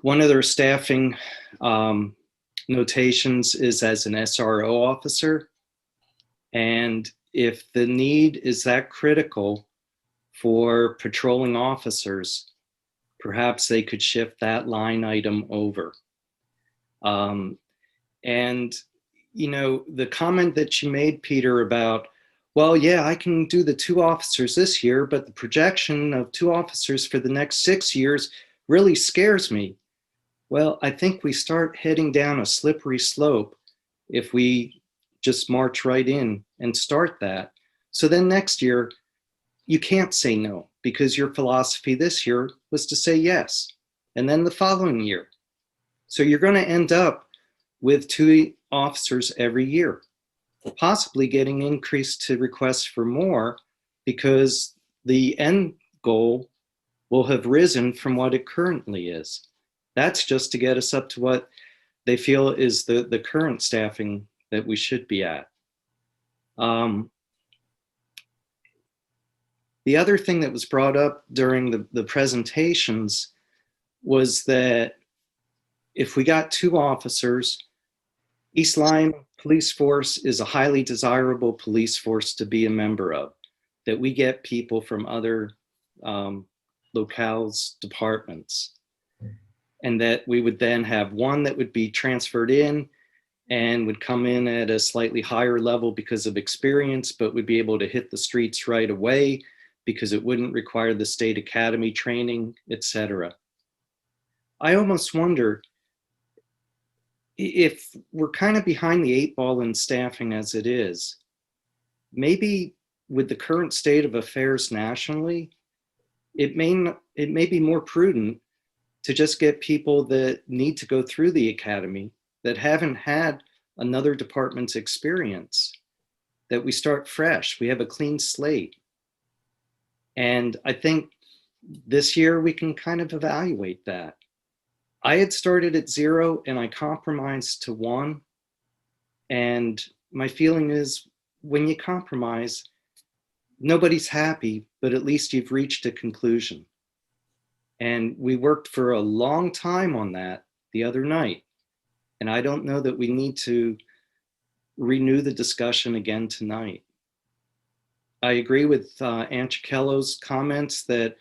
one of their staffing notations is as an SRO officer. And if the need is that critical for patrolling officers, perhaps they could shift that line item over. And, the comment that you made, Peter, about, well, yeah, I can do the 2 officers this year, but the projection of 2 officers for the next 6 years really scares me. Well, I think we start heading down a slippery slope if we just march right in and start that. So then next year, you can't say no, because your philosophy this year was to say yes, and then the following year. So you're going to end up with 2 officers every year, possibly getting increased to requests for more, because the end goal will have risen from what it currently is. That's just to get us up to what they feel is the current staffing that we should be at. The other thing that was brought up during the presentations was that if we got 2 officers, East Lyme Police Force is a highly desirable police force to be a member of, that we get people from other locales, departments, and that we would then have 1 that would be transferred in and would come in at a slightly higher level because of experience, but would be able to hit the streets right away because it wouldn't require the state academy training, etc. I almost wonder if we're kind of behind the 8 ball in staffing as it is. Maybe with the current state of affairs nationally, it may be more prudent to just get people that need to go through the academy, that haven't had another department's experience, that we start fresh. We have a clean slate. And I think this year we can kind of evaluate that. I had started at 0 and I compromised to 1. And my feeling is when you compromise, nobody's happy, but at least you've reached a conclusion. And we worked for a long time on that the other night. And I don't know that we need to renew the discussion again tonight. I agree with Anchikello's comments that,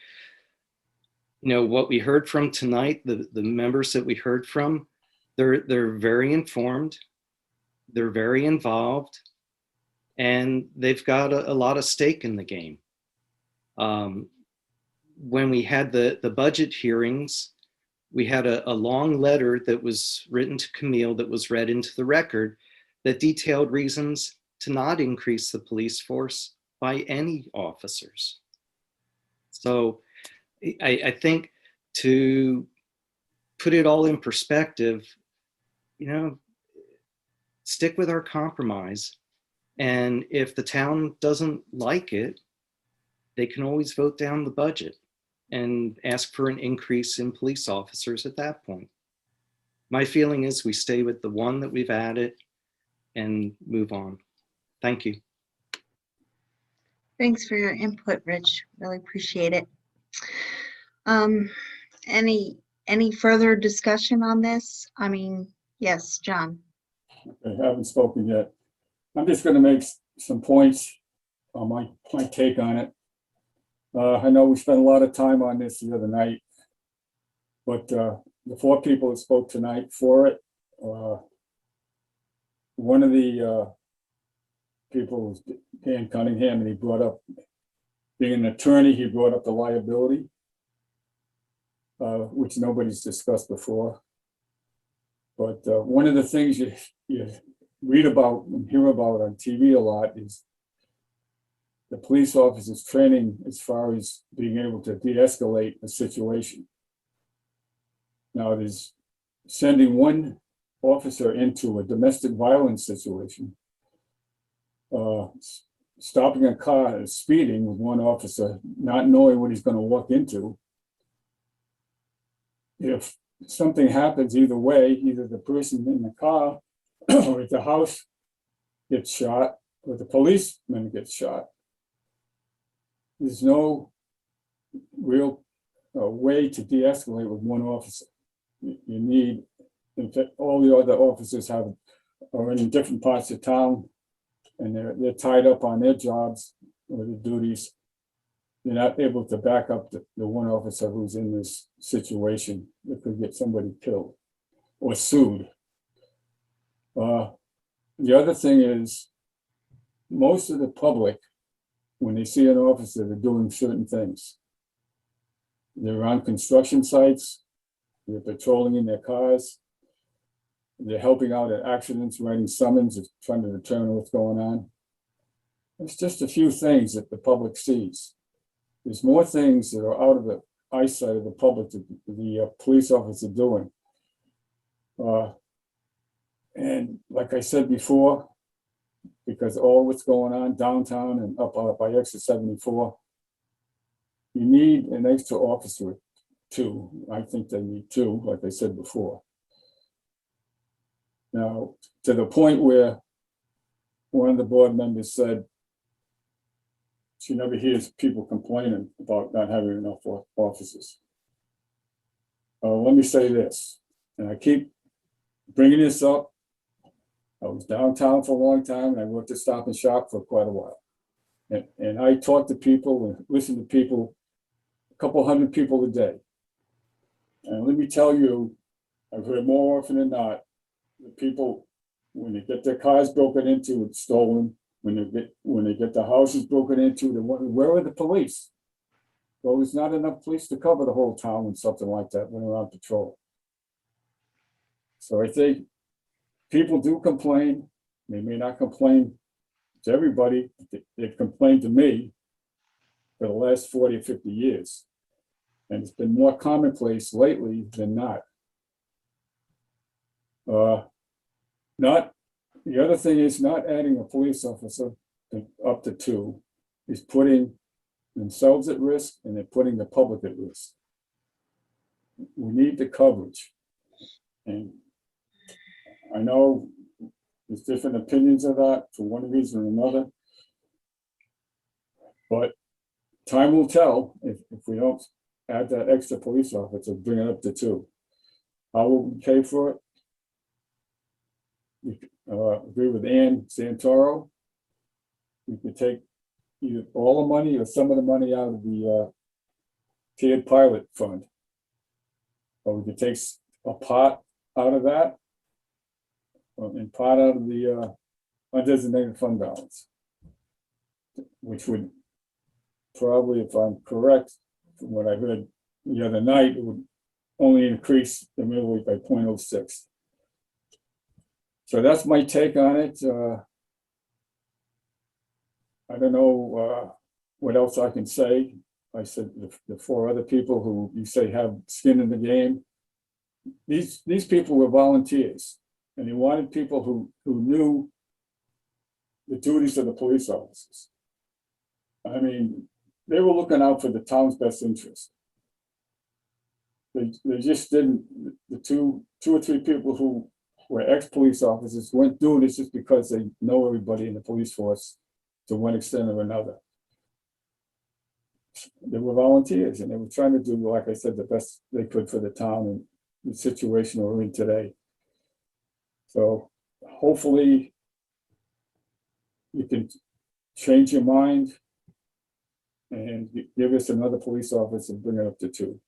what we heard from tonight, the members that we heard from, they're very informed, they're very involved, and they've got a lot of stake in the game. When we had the budget hearings, we had a long letter that was written to Camille that was read into the record that detailed reasons to not increase the police force by any officers. So I think to put it all in perspective, stick with our compromise. And if the town doesn't like it, they can always vote down the budget and ask for an increase in police officers at that point. My feeling is we stay with the one that we've added and move on. Thank you. Thanks for your input, Rich. Really appreciate it. Any further discussion on this? I mean, yes, John. I haven't spoken yet. I'm just going to make some points on my take on it. I know we spent a lot of time on this the other night, but the 4 people that spoke tonight for it, one of the people was Dan Cunningham, and he brought up, being an attorney, he brought up the liability, which nobody's discussed before. But one of the things you read about and hear about on TV a lot is the police officers' training as far as being able to de-escalate a situation. Now, there's sending one officer into a domestic violence situation, stopping a car, speeding with one officer, not knowing what he's going to walk into. If something happens either way, either the person in the car or if the house gets shot or the policeman gets shot, there's no real way to de-escalate with one officer. You need, in fact, all the other officers are in different parts of town, and they're tied up on their jobs or their duties. They're not able to back up the one officer who's in this situation that could get somebody killed or sued. The other thing is, most of the public, when they see an officer, they're doing certain things. They're on construction sites, they're patrolling in their cars, they're helping out at accidents, writing summons, trying to determine what's going on. It's just a few things that the public sees. There's more things that are out of the eyesight of the public that the police officers are doing. And like I said before, because all what's going on downtown and up by exit 74, you need an extra officer, 2. I think they need 2, like I said before. Now, to the point where one of the board members said she never hears people complaining about not having enough officers. Let me say this, and I keep bringing this up. I was downtown for a long time, and I worked at Stop and Shop for quite a while. And I talk to people and listen to people, a couple hundred people a day. And let me tell you, I've heard more often than not, the people, when they get their cars broken into and stolen, when they get the houses broken into, where are the police? Well, there's not enough police to cover the whole town when something like that when they're on patrol. So I think people do complain. They may not complain to everybody. They've complained to me for the last 40 or 50 years. And it's been more commonplace lately than not. Not The other thing is not adding a police officer up to 2 is putting themselves at risk, and they're putting the public at risk. We need the coverage. And I know there's different opinions of that for one reason or another. But time will tell if we don't add that extra police officer, bring it up to 2. How will we pay for it? We agree with Ann Santoro. We could take either all the money or some of the money out of the tiered pilot fund. Or we could take a part out of that and part out of the undesignated fund balance, which would probably, if I'm correct, from what I heard the other night, it would only increase the middle by 0.06. So that's my take on it. I don't know what else I can say. I said the 4 other people who you say have skin in the game. These people were volunteers, and they wanted people who knew the duties of the police officers. I mean, they were looking out for the town's best interest. They just didn't. The two or three people who were ex-police officers weren't doing this just because they know everybody in the police force to one extent or another. They were volunteers, and they were trying to do, like I said, the best they could for the town and the situation we're in today. So hopefully you can change your mind and give us another police officer and bring it up to 2.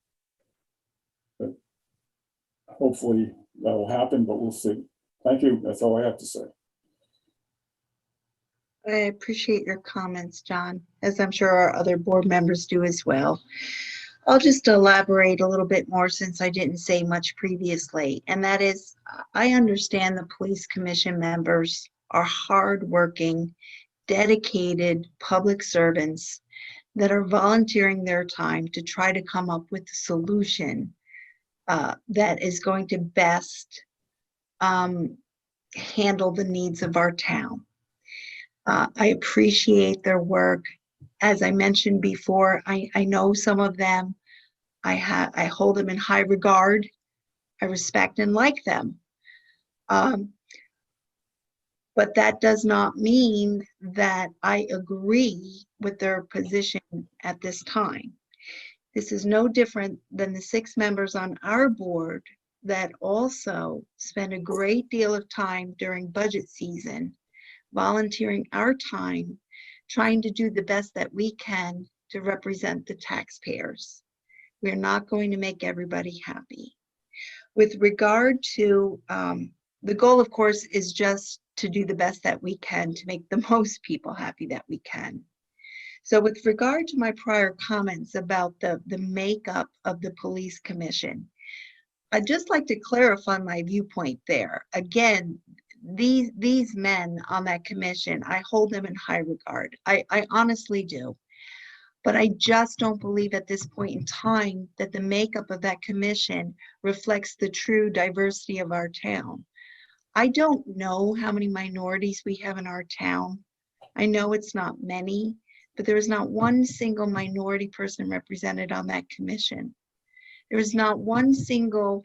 But hopefully that will happen, but we'll see. Thank you. That's all I have to say. I appreciate your comments, John, as I'm sure our other board members do as well. I'll just elaborate a little bit more since I didn't say much previously, and that is, I understand the police commission members are hardworking, dedicated public servants that are volunteering their time to try to come up with a solution that is going to best handle the needs of our town. I appreciate their work. As I mentioned before, I know some of them. I hold them in high regard. I respect and like them. But that does not mean that I agree with their position at this time. This is no different than the 6 members on our board that also spend a great deal of time during budget season volunteering our time, trying to do the best that we can to represent the taxpayers. We're not going to make everybody happy. With regard to, the goal, of course, is just to do the best that we can to make the most people happy that we can. So with regard to my prior comments about the makeup of the police commission, I'd just like to clarify my viewpoint there. Again, these men on that commission, I hold them in high regard. I honestly do. But I just don't believe at this point in time that the makeup of that commission reflects the true diversity of our town. I don't know how many minorities we have in our town. I know it's not many, but there is not one single minority person represented on that commission. There is not one single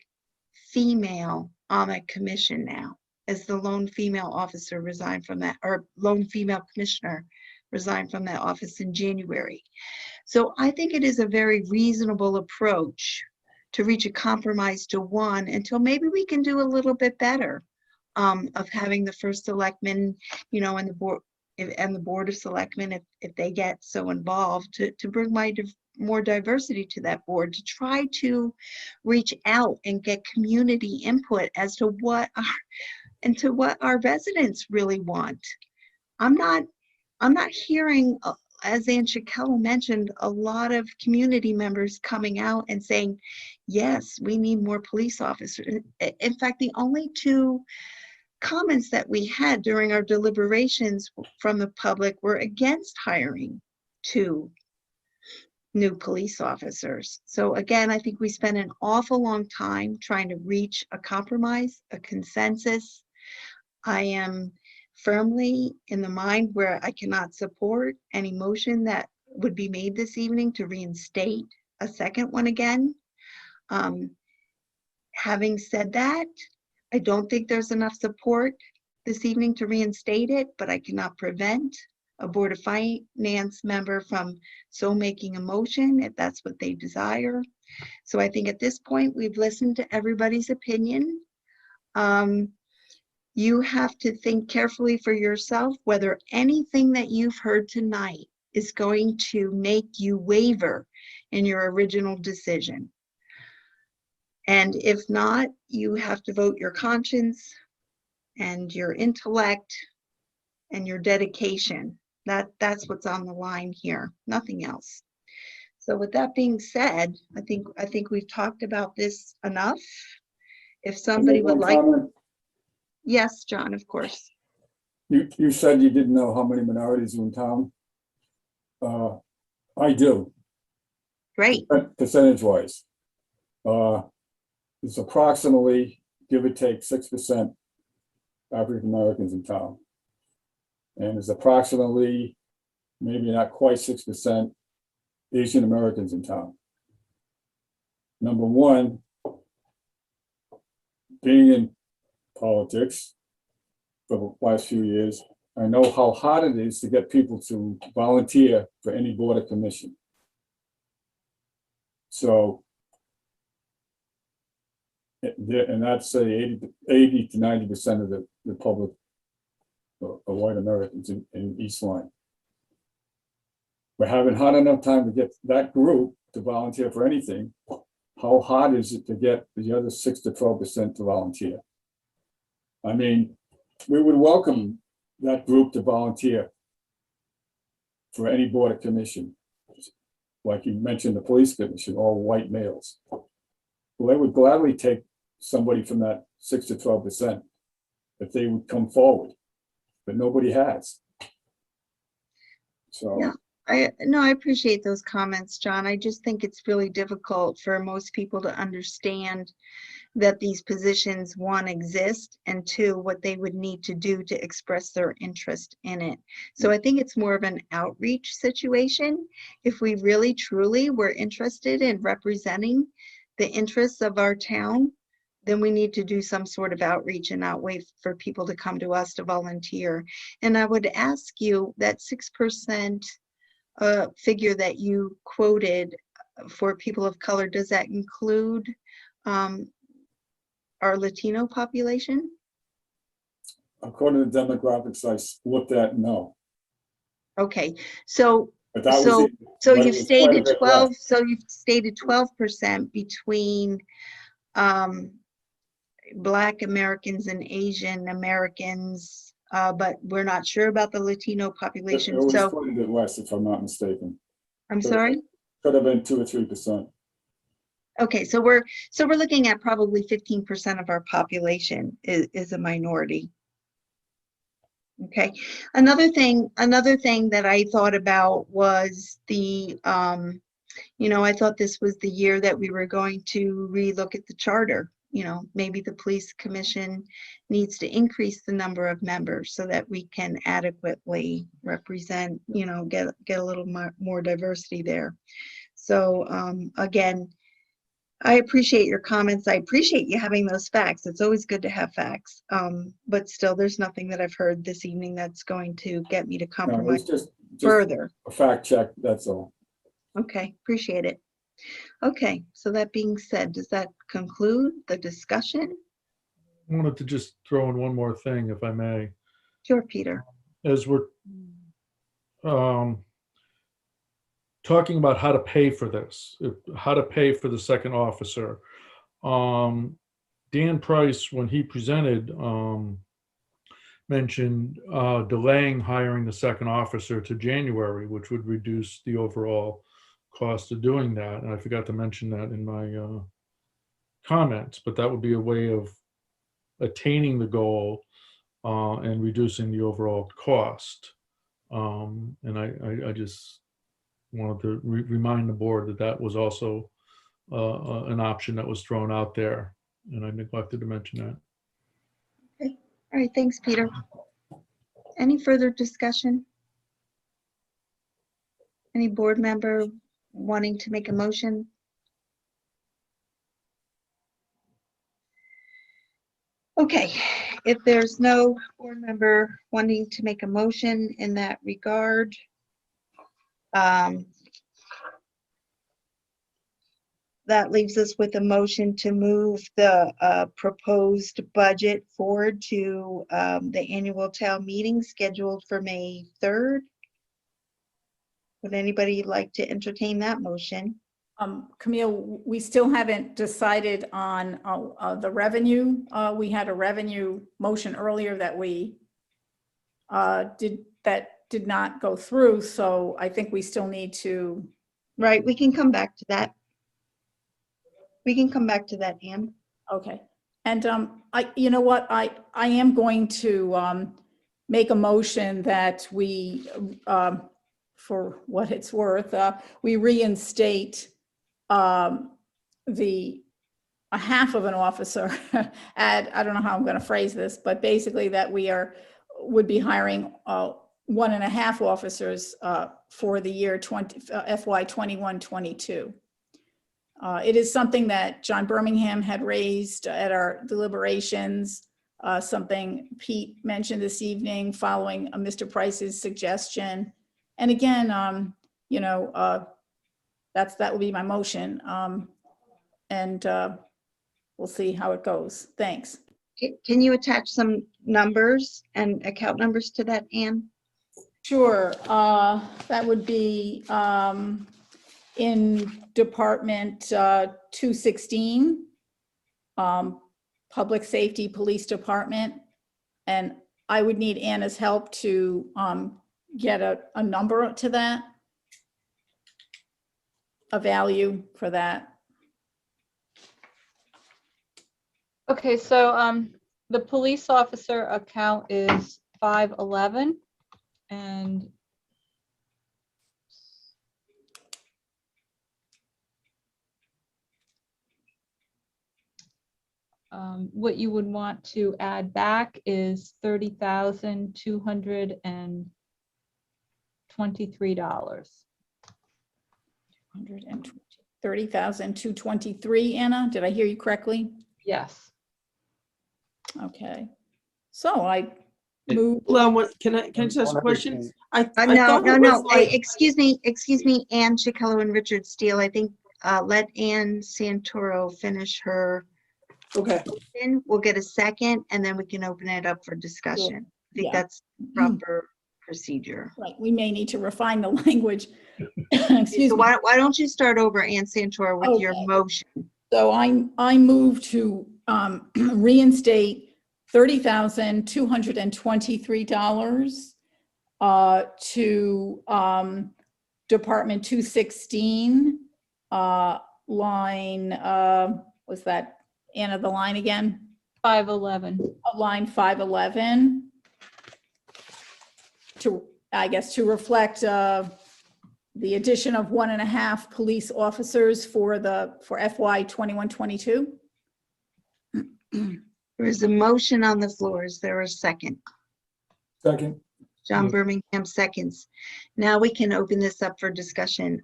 female on that commission now, as the lone female officer resigned from that, or lone female commissioner resigned from that office in January. So I think it is a very reasonable approach to reach a compromise to 1 until maybe we can do a little bit better of having the first selectman, you know, and the board of selectmen, if they get so involved, to bring more diversity to that board, to try to reach out and get community input as to what our residents really want. I'm not hearing, as Ann Shakella mentioned, a lot of community members coming out and saying, yes, we need more police officers. In fact, the only 2 comments that we had during our deliberations from the public were against hiring 2 new police officers. So again, I think we spent an awful long time trying to reach a compromise, a consensus. I am firmly in the mind where I cannot support any motion that would be made this evening to reinstate a second one again. Having said that, I don't think there's enough support this evening to reinstate it, but I cannot prevent a Board of Finance member from so making a motion if that's what they desire. So I think at this point, we've listened to everybody's opinion. You have to think carefully for yourself whether anything that you've heard tonight is going to make you waver in your original decision. And if not, you have to vote your conscience and your intellect and your dedication. That's what's on the line here, nothing else. So with that being said, I think we've talked about this enough. If somebody would like, yes, John, of course. You said you didn't know how many minorities are in town. I do. Great. Percentage wise. It's approximately, give or take, 6% African Americans in town. And there's approximately, maybe not quite 6%, Asian Americans in town. Number one, being in politics for the last few years, I know how hard it is to get people to volunteer for any board or commission. So, and that's say 80 to 90% of the public of white Americans in East Lyme. We haven't had enough time to get that group to volunteer for anything. How hard is it to get the other 6 to 12% to volunteer? I mean, we would welcome that group to volunteer for any board or commission. Like you mentioned, the police commission, all white males. Well, they would gladly take somebody from that 6 to 12% if they would come forward, but nobody has. So. Yeah. I appreciate those comments, John. I just think it's really difficult for most people to understand that these positions, one, exist, and two, what they would need to do to express their interest in it. So I think it's more of an outreach situation. If we really truly were interested in representing the interests of our town, then we need to do some sort of outreach and not wait for people to come to us to volunteer. And I would ask you, that 6% figure that you quoted for people of color, does that include our Latino population? According to the demographics I looked at, no. Okay, so But that so was so but it you've was quite a stated bit 12. less. So you've stated 12% between Black Americans and Asian Americans, but we're not sure about the Latino population. It was So quite a bit less, if I'm not mistaken. I'm sorry. Could have been 2 or 3%. Okay, so we're looking at probably 15% of our population is a minority. Okay, another thing that I thought about was the I thought this was the year that we were going to relook at the charter. Maybe the police commission needs to increase the number of members so that we can adequately represent, get a little more diversity there. So again, I appreciate your comments. I appreciate you having those facts. It's always good to have facts. But still, there's nothing that I've heard this evening that's going to get me to No, it compromise was just further. a fact check, that's all. Okay, appreciate it. Okay, so that being said, does that conclude the discussion? I wanted to just throw in one more thing, if I may. Sure, Peter. As we're talking about how to pay for this, how to pay for the second officer. Dan Price, when he presented, mentioned delaying hiring the second officer to January, which would reduce the overall cost of doing that. And I forgot to mention that in my comments, but that would be a way of attaining the goal and reducing the overall cost. And I just wanted to remind the board that that was also an option that was thrown out there, and I neglected to mention that. Okay. All right, thanks, Peter. Any further discussion? Any board member wanting to make a motion? Okay, if there's no board member wanting to make a motion in that regard, that leaves us with a motion to move the proposed budget forward to the annual town meeting scheduled for May 3rd. Would anybody like to entertain that motion? Camille, we still haven't decided on the revenue. We had a revenue motion earlier that we did not go through, so I think we still need to. Right, we can come back to that. We can come back to that, Anne. Okay, and you know what, I am going to make a motion that we, for what it's worth, we reinstate a half of an officer at, I don't know how I'm going to phrase this, but basically that we would be hiring 1.5 officers for the year FY 21-22. It is something that John Birmingham had raised at our deliberations, something Pete mentioned this evening following Mr. Price's suggestion. And again, you know, that will be my motion. And we'll see how it goes. Thanks. Can you attach some numbers and account numbers to that, Anne? Sure. That would be in Department 216, Public Safety Police Department. And I would need Anna's help to get a number to that, a value for that. Okay, so the police officer account is 511, and what you would want to add back is $30,223. $30,223, Anna, did I hear you correctly? Yes. Okay, so I It- move. Well, can I just ask a question? I No, thought no, it no. was like, Excuse me, Anne Chicallo and Richard Steele. I think let Anne Santoro finish her. okay, Then we'll get a second, and then we can open it up for discussion. I think Yeah. that's proper procedure. Right, we may need to refine the language. Excuse So me. why don't you start over, Anne Santoro, with your Okay. motion? So I move to reinstate $30,223 to Department 216, line, was that, Anna, the line again? 511. Line 511. To, I guess, to reflect the addition of 1.5 police officers for FY 21-22. There is a motion on the floor. Is there a second? Second, John Yeah. Birmingham seconds. Now we can open this up for discussion.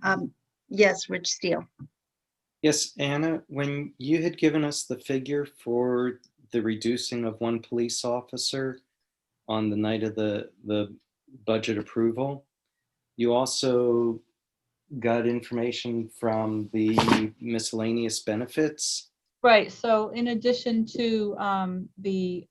Yes, Rich Steele. Yes, Anna, when you had given us the figure for the reducing of 1 police officer on the night of the budget approval, you also got information from the miscellaneous benefits. Right, so in addition to the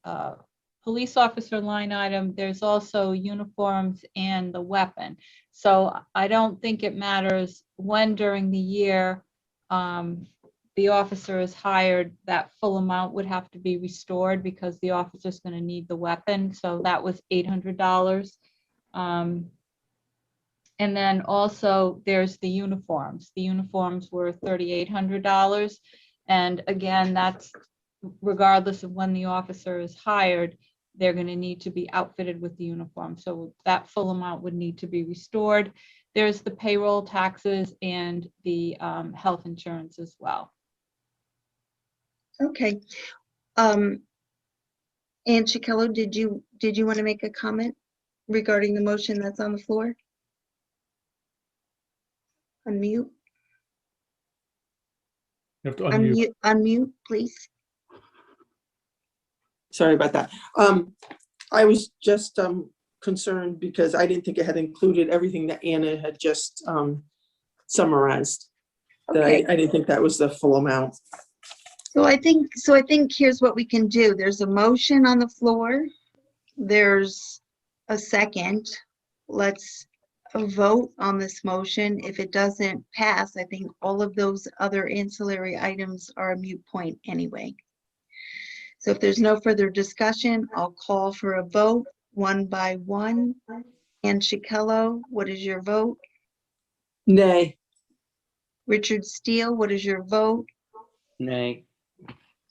police officer line item, there's also uniforms and the weapon. So I don't think it matters when during the year the officer is hired, that full amount would have to be restored because the officer's going to need the weapon. So that was $800. And then also there's the uniforms. The uniforms were $3,800. And again, that's regardless of when the officer is hired, they're going to need to be outfitted with the uniform. So that full amount would need to be restored. There's the payroll taxes and the health insurance as well. Okay. Anne Chicallo, did you want to make a comment? regarding the motion that's on the floor? Unmute, You have to unmute. unmute, please. Sorry about that. I was just concerned because I didn't think it had included everything that Anna had just summarized. That Okay. I didn't think that was the full amount. So I think here's what we can do. There's a motion on the floor. There's a second. Let's vote on this motion. If it doesn't pass, I think all of those other ancillary items are a moot point anyway. So if there's no further discussion, I'll call for a vote one by one. Ann Chikello, what is your vote? Nay. Richard Steele, what is your vote? Nay.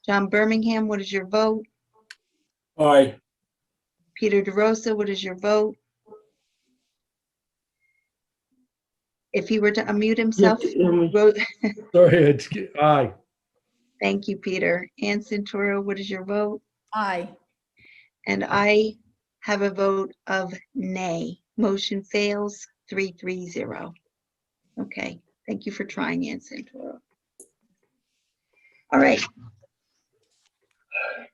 John Birmingham, what is your vote? Aye. Peter DeRosa, what is your vote? If he were to unmute himself, vote. Sorry, aye. Thank you, Peter. Ann Santoro, what is your vote? Aye. And I have a vote of nay. Motion fails 3-3-0. Okay, thank you for trying, Ann Santoro. All right.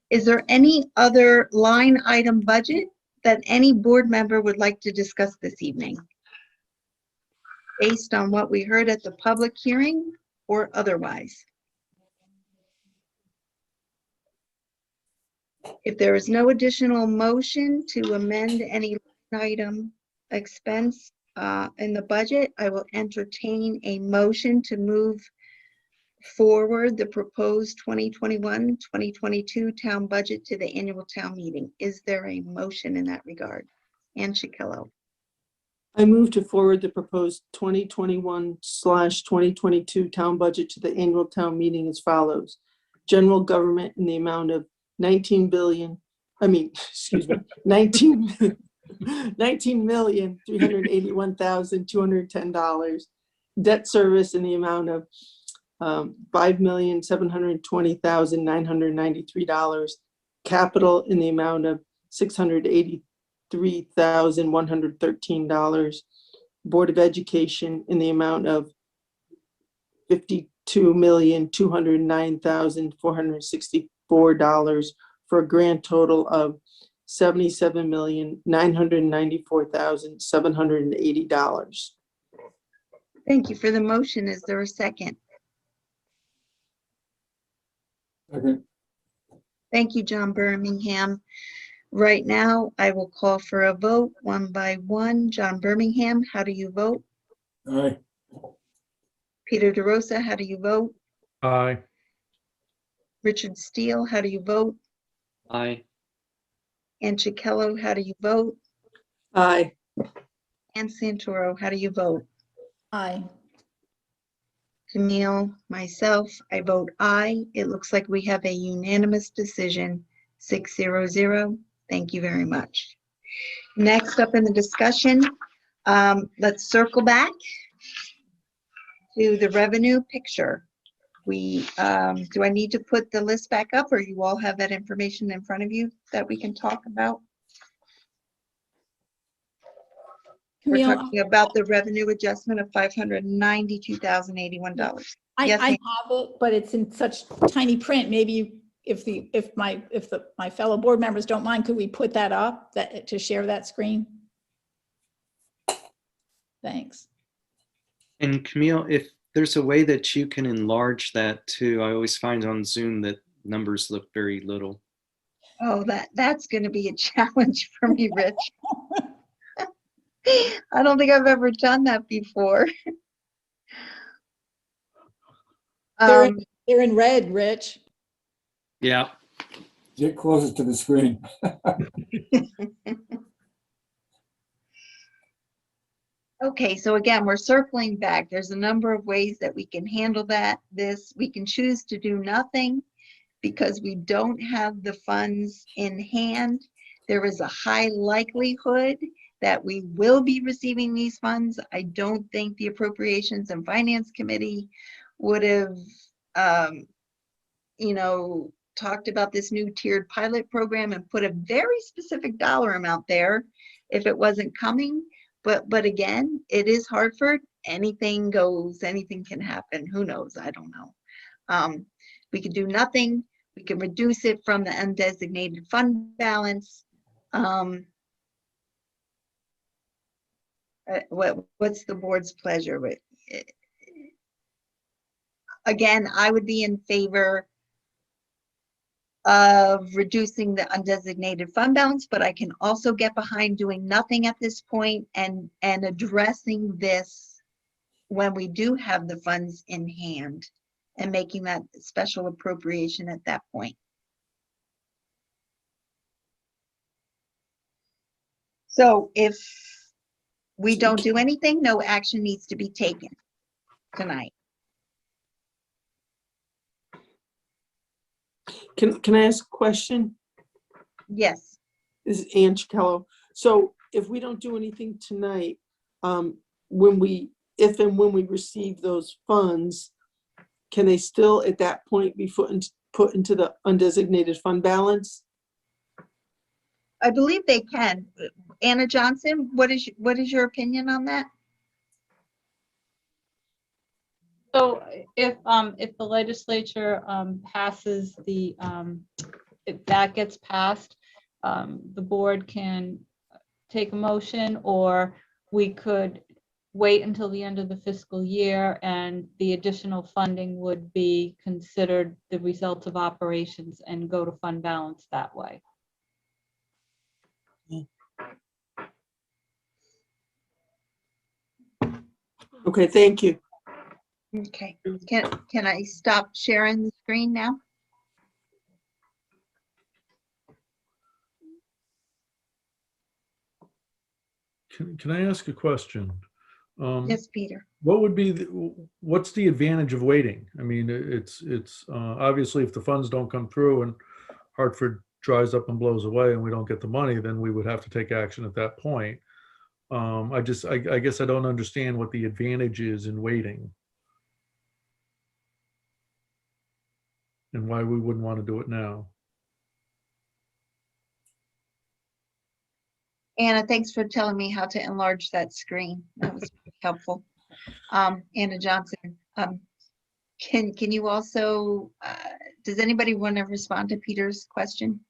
Is there any other line item budget that any board member would like to discuss this evening? Based on what we heard at the public hearing or otherwise? If there is no additional motion to amend any line item expense in the budget, I will entertain a motion to move forward the proposed 2021-2022 town budget to the annual town meeting. Is there a motion in that regard? Ann Chikello. I move to forward the proposed 2021/2022 town budget to the annual town meeting as follows. General government in the amount of 19,381,210. Debt service in the amount of $5,720,993. Capital in the amount of $683,113. Board of Education in the amount of $52,209,464 for a grand total of $77,994,780. Thank you for the motion. Is there a second? Second. Thank you, John Birmingham. Right now, I will call for a vote one by one. John Birmingham, how do you vote? Aye. Peter DeRosa, how do you vote? Aye. Richard Steele, how do you vote? Aye. Ann Chikello, how do you vote? Aye. Ann Santoro, how do you vote? Aye. Camille, myself, I vote aye. It looks like we have a unanimous decision, 6-0-0. Thank you very much. Next up in the discussion, let's circle back to the revenue picture. Do I need to put the list back up, or you all have that information in front of you that we can talk about? We're Camille, talking about the revenue adjustment of $592,081. Yes, I ma'am. have it, but it's in such tiny print. Maybe if my fellow board members don't mind, could we put that up to share that screen? Thanks. And Camille, if there's a way that you can enlarge that too, I always find on Zoom that numbers look very little. Oh, that's going to be a challenge for me, Rich. I don't think I've ever done that before. They're in red, Rich. Yeah. Get closer to the screen. Okay, so again, we're circling back. There's a number of ways that we can handle this. We can choose to do nothing because we don't have the funds in hand. There is a high likelihood that we will be receiving these funds. I don't think the Appropriations and Finance Committee would have, talked about this new tiered pilot program and put a very specific dollar amount there if it wasn't coming. But again, it is Hartford. Anything goes, anything can happen. Who knows? I don't know. We could do nothing. We can reduce it from the undesignated fund balance. What's the board's pleasure? Again, I would be in favor of reducing the undesignated fund balance, but I can also get behind doing nothing at this point and addressing this when we do have the funds in hand and making that special appropriation at that point. So if we don't do anything, no action needs to be taken tonight. Can I ask a question? Yes. This is Ann Chicallo. So if we don't do anything tonight, if and when we receive those funds, can they still at that point be put into the undesignated fund balance? I believe they can. Anna Johnson, what is your opinion on that? So if the legislature passes the, if that gets passed, the board can take a motion, or we could wait until the end of the fiscal year and the additional funding would be considered the result of operations and go to fund balance that way. Okay, thank you. Okay, can I stop sharing the screen now? Can I ask a question? Yes, Peter. What would be, what's the advantage of waiting? I mean, it's obviously if the funds don't come through and Hartford dries up and blows away and we don't get the money, then we would have to take action at that point. I guess I don't understand what the advantage is in waiting and why we wouldn't want to do it now. Anna, thanks for telling me how to enlarge that screen. That was helpful. Anna Johnson, can you also, does anybody want to respond to Peter's question?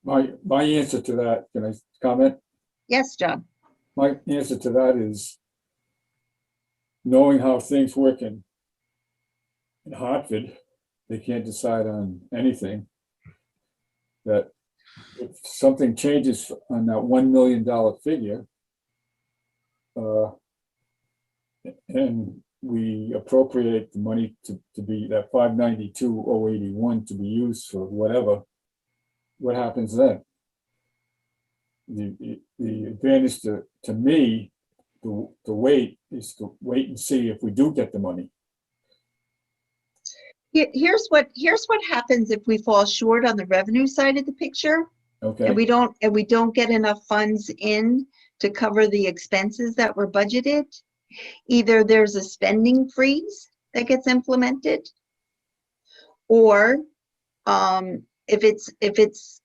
My answer to that, can I comment? Yes, John. My answer to that is, knowing how things work in Hartford, they can't decide on anything. That if something changes on that $1 million figure, and we appropriate the money to be that 592,081 to be used for whatever, what happens then? The advantage to me to wait is to wait and see if we do get the money. Here's what happens if we fall short on the revenue side of the picture. Okay. And we don't get enough funds in to cover the expenses that were budgeted. Either there's a spending freeze that gets implemented, or if it's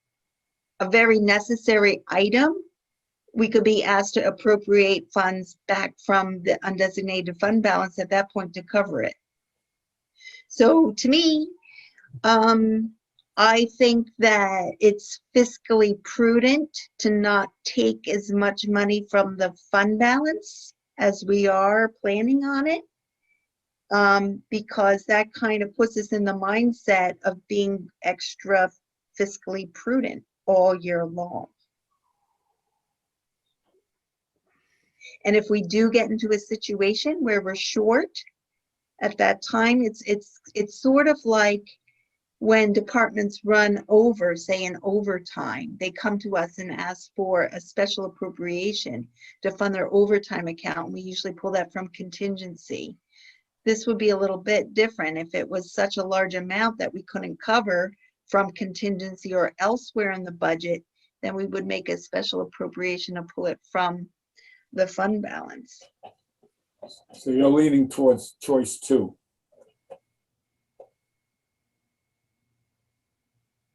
a very necessary item, we could be asked to appropriate funds back from the undesignated fund balance at that point to cover it. So to me, I think that it's fiscally prudent to not take as much money from the fund balance as we are planning on it, because that kind of puts us in the mindset of being extra fiscally prudent all year long. And if we do get into a situation where we're short at that time, it's sort of like when departments run over, say in overtime, they come to us and ask for a special appropriation to fund their overtime account. We usually pull that from contingency. This would be a little bit different if it was such a large amount that we couldn't cover from contingency or elsewhere in the budget, then we would make a special appropriation to pull it from the fund balance. So you're leaning towards choice 2.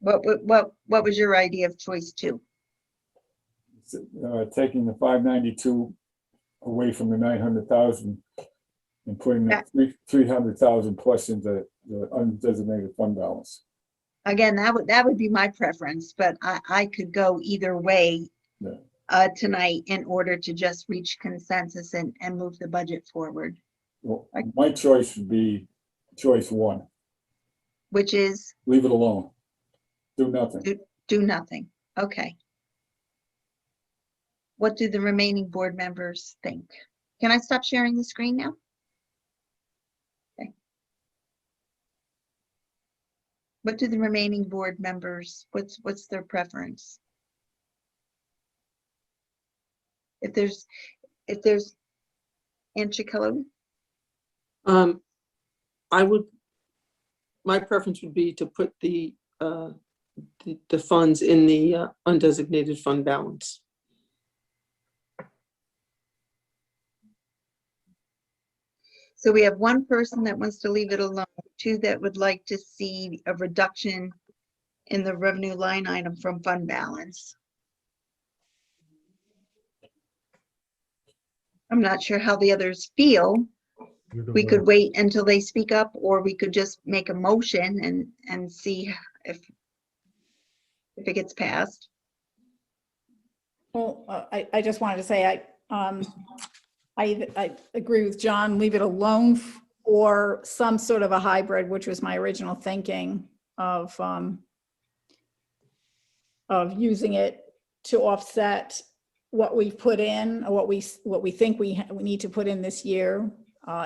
What was your idea of choice two? Taking the 592 away from the 900,000 and putting the 300,000 plus into the undesignated fund balance. Again, that would be my preference, but I could go either way Yeah. tonight in order to just reach consensus and move the budget forward, Well, my choice would be choice one. which is Leave it alone. Do nothing. do nothing. Okay. What do the remaining board members think? Can I stop sharing the screen now? Okay. What do the remaining board members, what's their preference? If there's Ann Chicolo, My preference would be to put the funds in the undesignated fund balance. so we have one person that wants to leave it alone, two that would like to see a reduction in the revenue line item from fund balance. I'm not sure how the others feel. We could wait until they speak up, or we could just make a motion and see if it gets passed. Well, I just wanted to say, I agree with John, leave it alone, or some sort of a hybrid, which was my original thinking of using it to offset what we've put in, or what we think we need to put in this year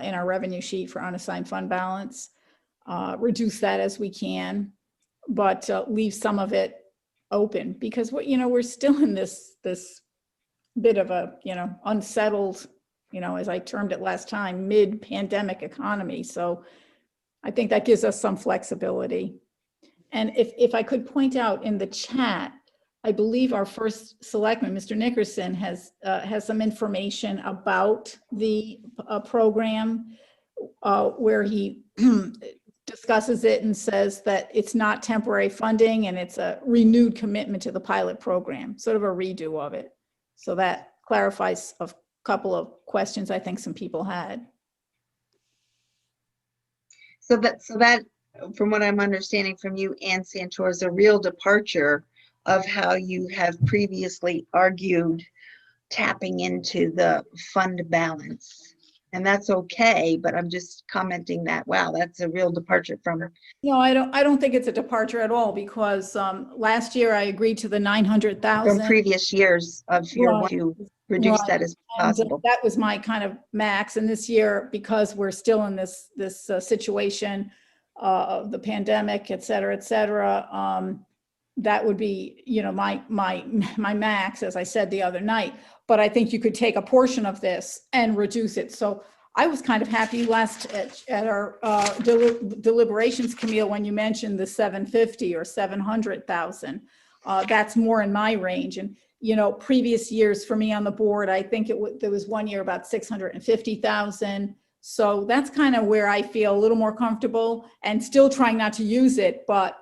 in our revenue sheet for unassigned fund balance. Reduce that as we can, but leave some of it open, because we're still in this bit of a unsettled, as I termed it last time, mid-pandemic economy. So I think that gives us some flexibility. And if I could point out in the chat, I believe our first selectman, Mr. Nickerson, has some information about the program where he discusses it and says that it's not temporary funding and it's a renewed commitment to the pilot program, sort of a redo of it. So that clarifies a couple of questions I think some people had. So that, from what I'm understanding from you, Ann Santor, is a real departure of how you have previously argued tapping into the fund balance. And that's okay, but I'm just commenting that, wow, that's a real departure from. No, I don't think it's a departure at all, because last year I agreed to the 900,000. From previous years of your want to reduce that as possible. That was my kind of max. And this year, because we're still in this situation of the pandemic, et cetera, that would be, my max, as I said the other night. But I think you could take a portion of this and reduce it. So I was kind of happy last at our deliberations, Camille, when you mentioned the 750 or 700,000. That's more in my range. And previous years for me on the board, I think there was one year about 650,000. So that's kind of where I feel a little more comfortable, and still trying not to use it, but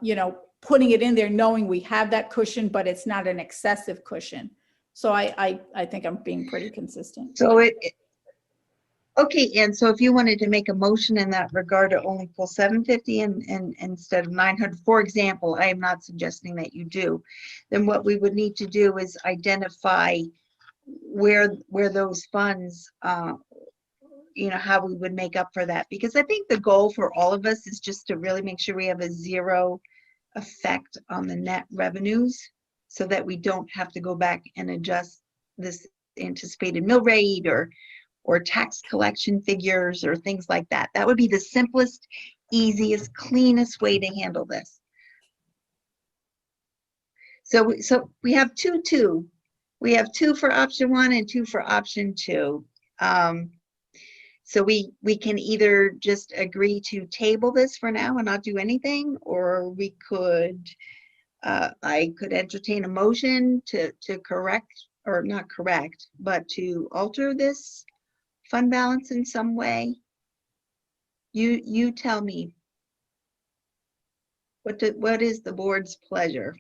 putting it in there, knowing we have that cushion, but it's not an excessive cushion. So I think I'm being pretty consistent. So okay, and so if you wanted to make a motion in that regard to only pull 750 and instead of 900, for example, I am not suggesting that you do, then what we would need to do is identify where those funds, how we would make up for that. Because I think the goal for all of us is just to really make sure we have a zero effect on the net revenues, so that we don't have to go back and adjust this anticipated mill rate or tax collection figures or things like that. That would be the simplest, easiest, cleanest way to handle this. So we have two. We have 2 for option 1 and 2 for option 2. So we can either just agree to table this for now and not do anything, or we could, I could entertain a motion to correct, or not correct, but to alter this fund balance in some way. You tell me. What is the board's pleasure?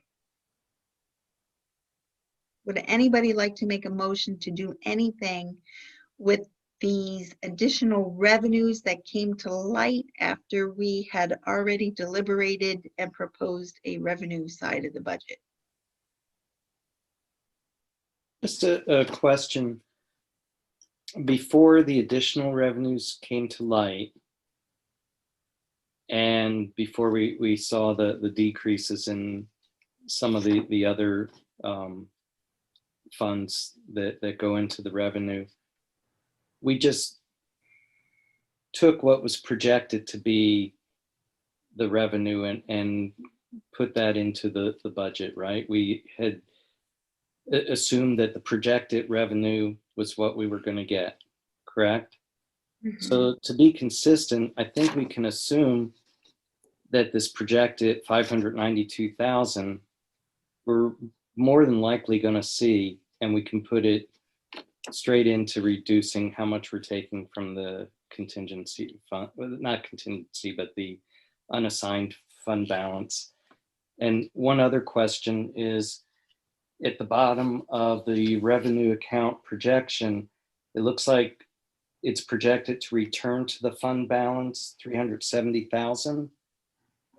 Would anybody like to make a motion to do anything with these additional revenues that came to light after we had already deliberated and proposed a revenue side of the budget? Just a question. Before the additional revenues came to light, and before we saw the decreases in some of the other funds that go into the revenue, we just took what was projected to be the revenue and put that into the budget, right? We had assumed that the projected revenue was what we were going to get, correct? So to be consistent, I think we can assume that this projected 592,000, we're more than likely going to see, and we can put it straight into reducing how much we're taking from the contingency fund, well, not contingency, but the unassigned fund balance. And one other question is, at the bottom of the revenue account projection, it looks like it's projected to return to the fund balance 370,000.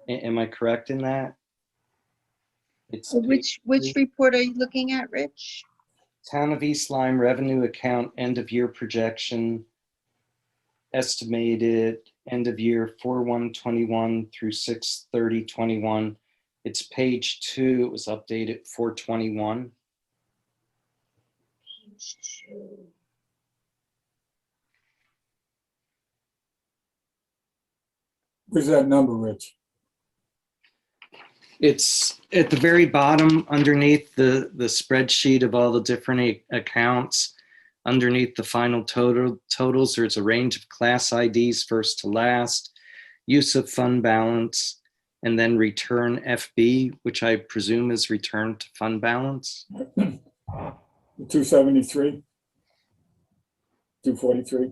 Am I correct in that? It's Which report are you looking at, Rich? Town of East Lyme revenue account end of year projection, estimated end of year 4/1/21 through 6/30/21. It's page 2. It was updated 4/21. Page 2. Where's that number, Rich? It's at the very bottom underneath the spreadsheet of all the different accounts. Underneath the final totals, there's a range of class IDs first to last, use of fund balance, and then return FB, which I presume is return to fund balance. 273, 243.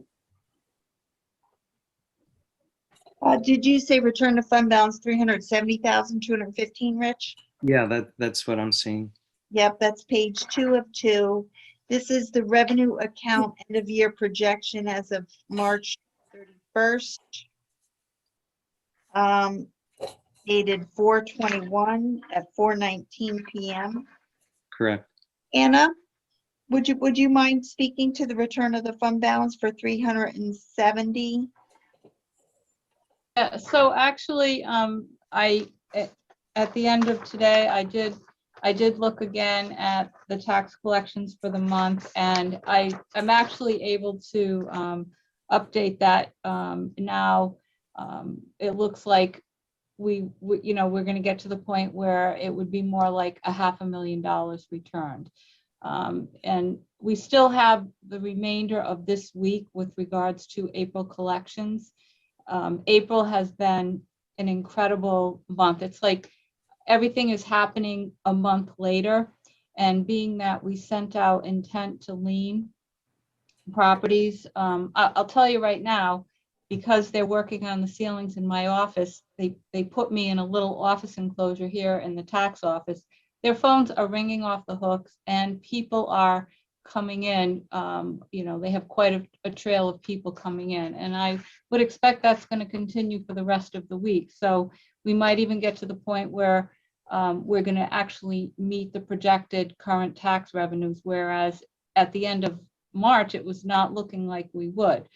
Did you say return to fund balance 370,215, Rich? Yeah, that's what I'm seeing. Yep, that's page 2 of 2. This is the revenue account end of year projection as of March 31st. Dated 4/21 at 4:19 p.m. Correct. Anna, would you mind speaking to the return of the fund balance for 370? Yeah, so actually, at the end of today, I did look again at the tax collections for the month, and I'm actually able to update that now. It looks like we're going to get to the point where it would be more like $500,000 returned. And we still have the remainder of this week with regards to April collections. April has been an incredible month. It's like everything is happening a month later. And being that we sent out intent to lien properties, I'll tell you right now, because they're working on the ceilings in my office, they put me in a little office enclosure here in the tax office. Their phones are ringing off the hooks and people are coming in. They have quite a trail of people coming in, and I would expect that's going to continue for the rest of the week. So we might even get to the point where we're going to actually meet the projected current tax revenues, whereas at the end of March, it was not looking like we would.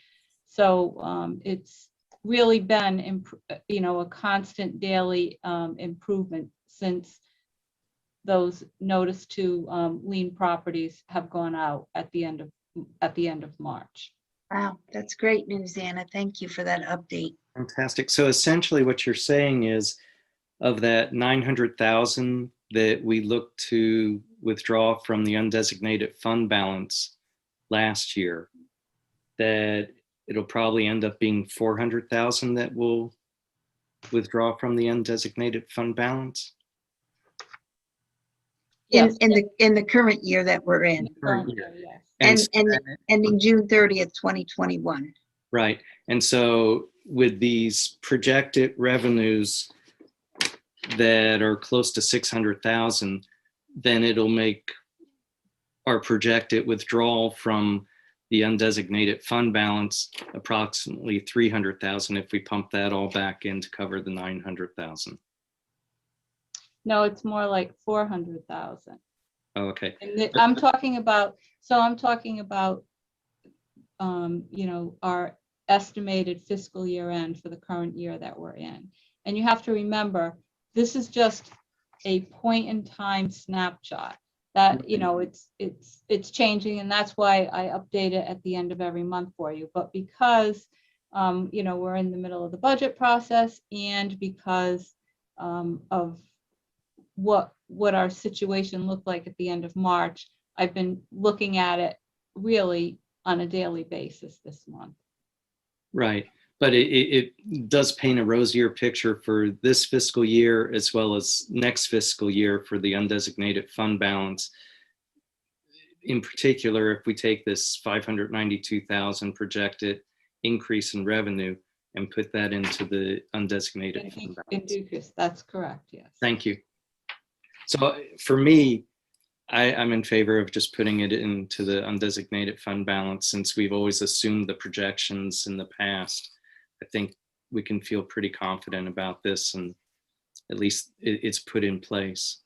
So it's really been, a constant daily improvement since those notice to lien properties have gone out at the end of March. Wow, that's great news, Anna. Thank you for that update. Fantastic. So essentially what you're saying is, of that 900,000 that we looked to withdraw from the undesignated fund balance last year, that it'll probably end up being 400,000 that will withdraw from the undesignated fund balance? Yes. In the current year that we're in, Current year. Yes. and ending June 30th, 2021. Right. And so with these projected revenues that are close to 600,000, then it'll make our projected withdrawal from the undesignated fund balance approximately 300,000 if we pump that all back in to cover the 900,000. No, it's more like 400,000. Oh, okay. And I'm talking about, you know, our estimated fiscal year end for the current year that we're in. And you have to remember, this is just a point in time snapshot that, you know, it's changing, and that's why I update it at the end of every month for you. But because, you know, we're in the middle of the budget process, and because of what our situation looked like at the end of March, I've been looking at it really on a daily basis this month. Right. But it does paint a rosier picture for this fiscal year as well as next fiscal year for the undesignated fund balance. In particular, if we take this 592,000 projected increase in revenue and put that into the undesignated fund balance. That's correct, yes. Thank you. So for me, I'm in favor of just putting it into the undesignated fund balance, since we've always assumed the projections in the past. I think we can feel pretty confident about this, and at least it's put in place.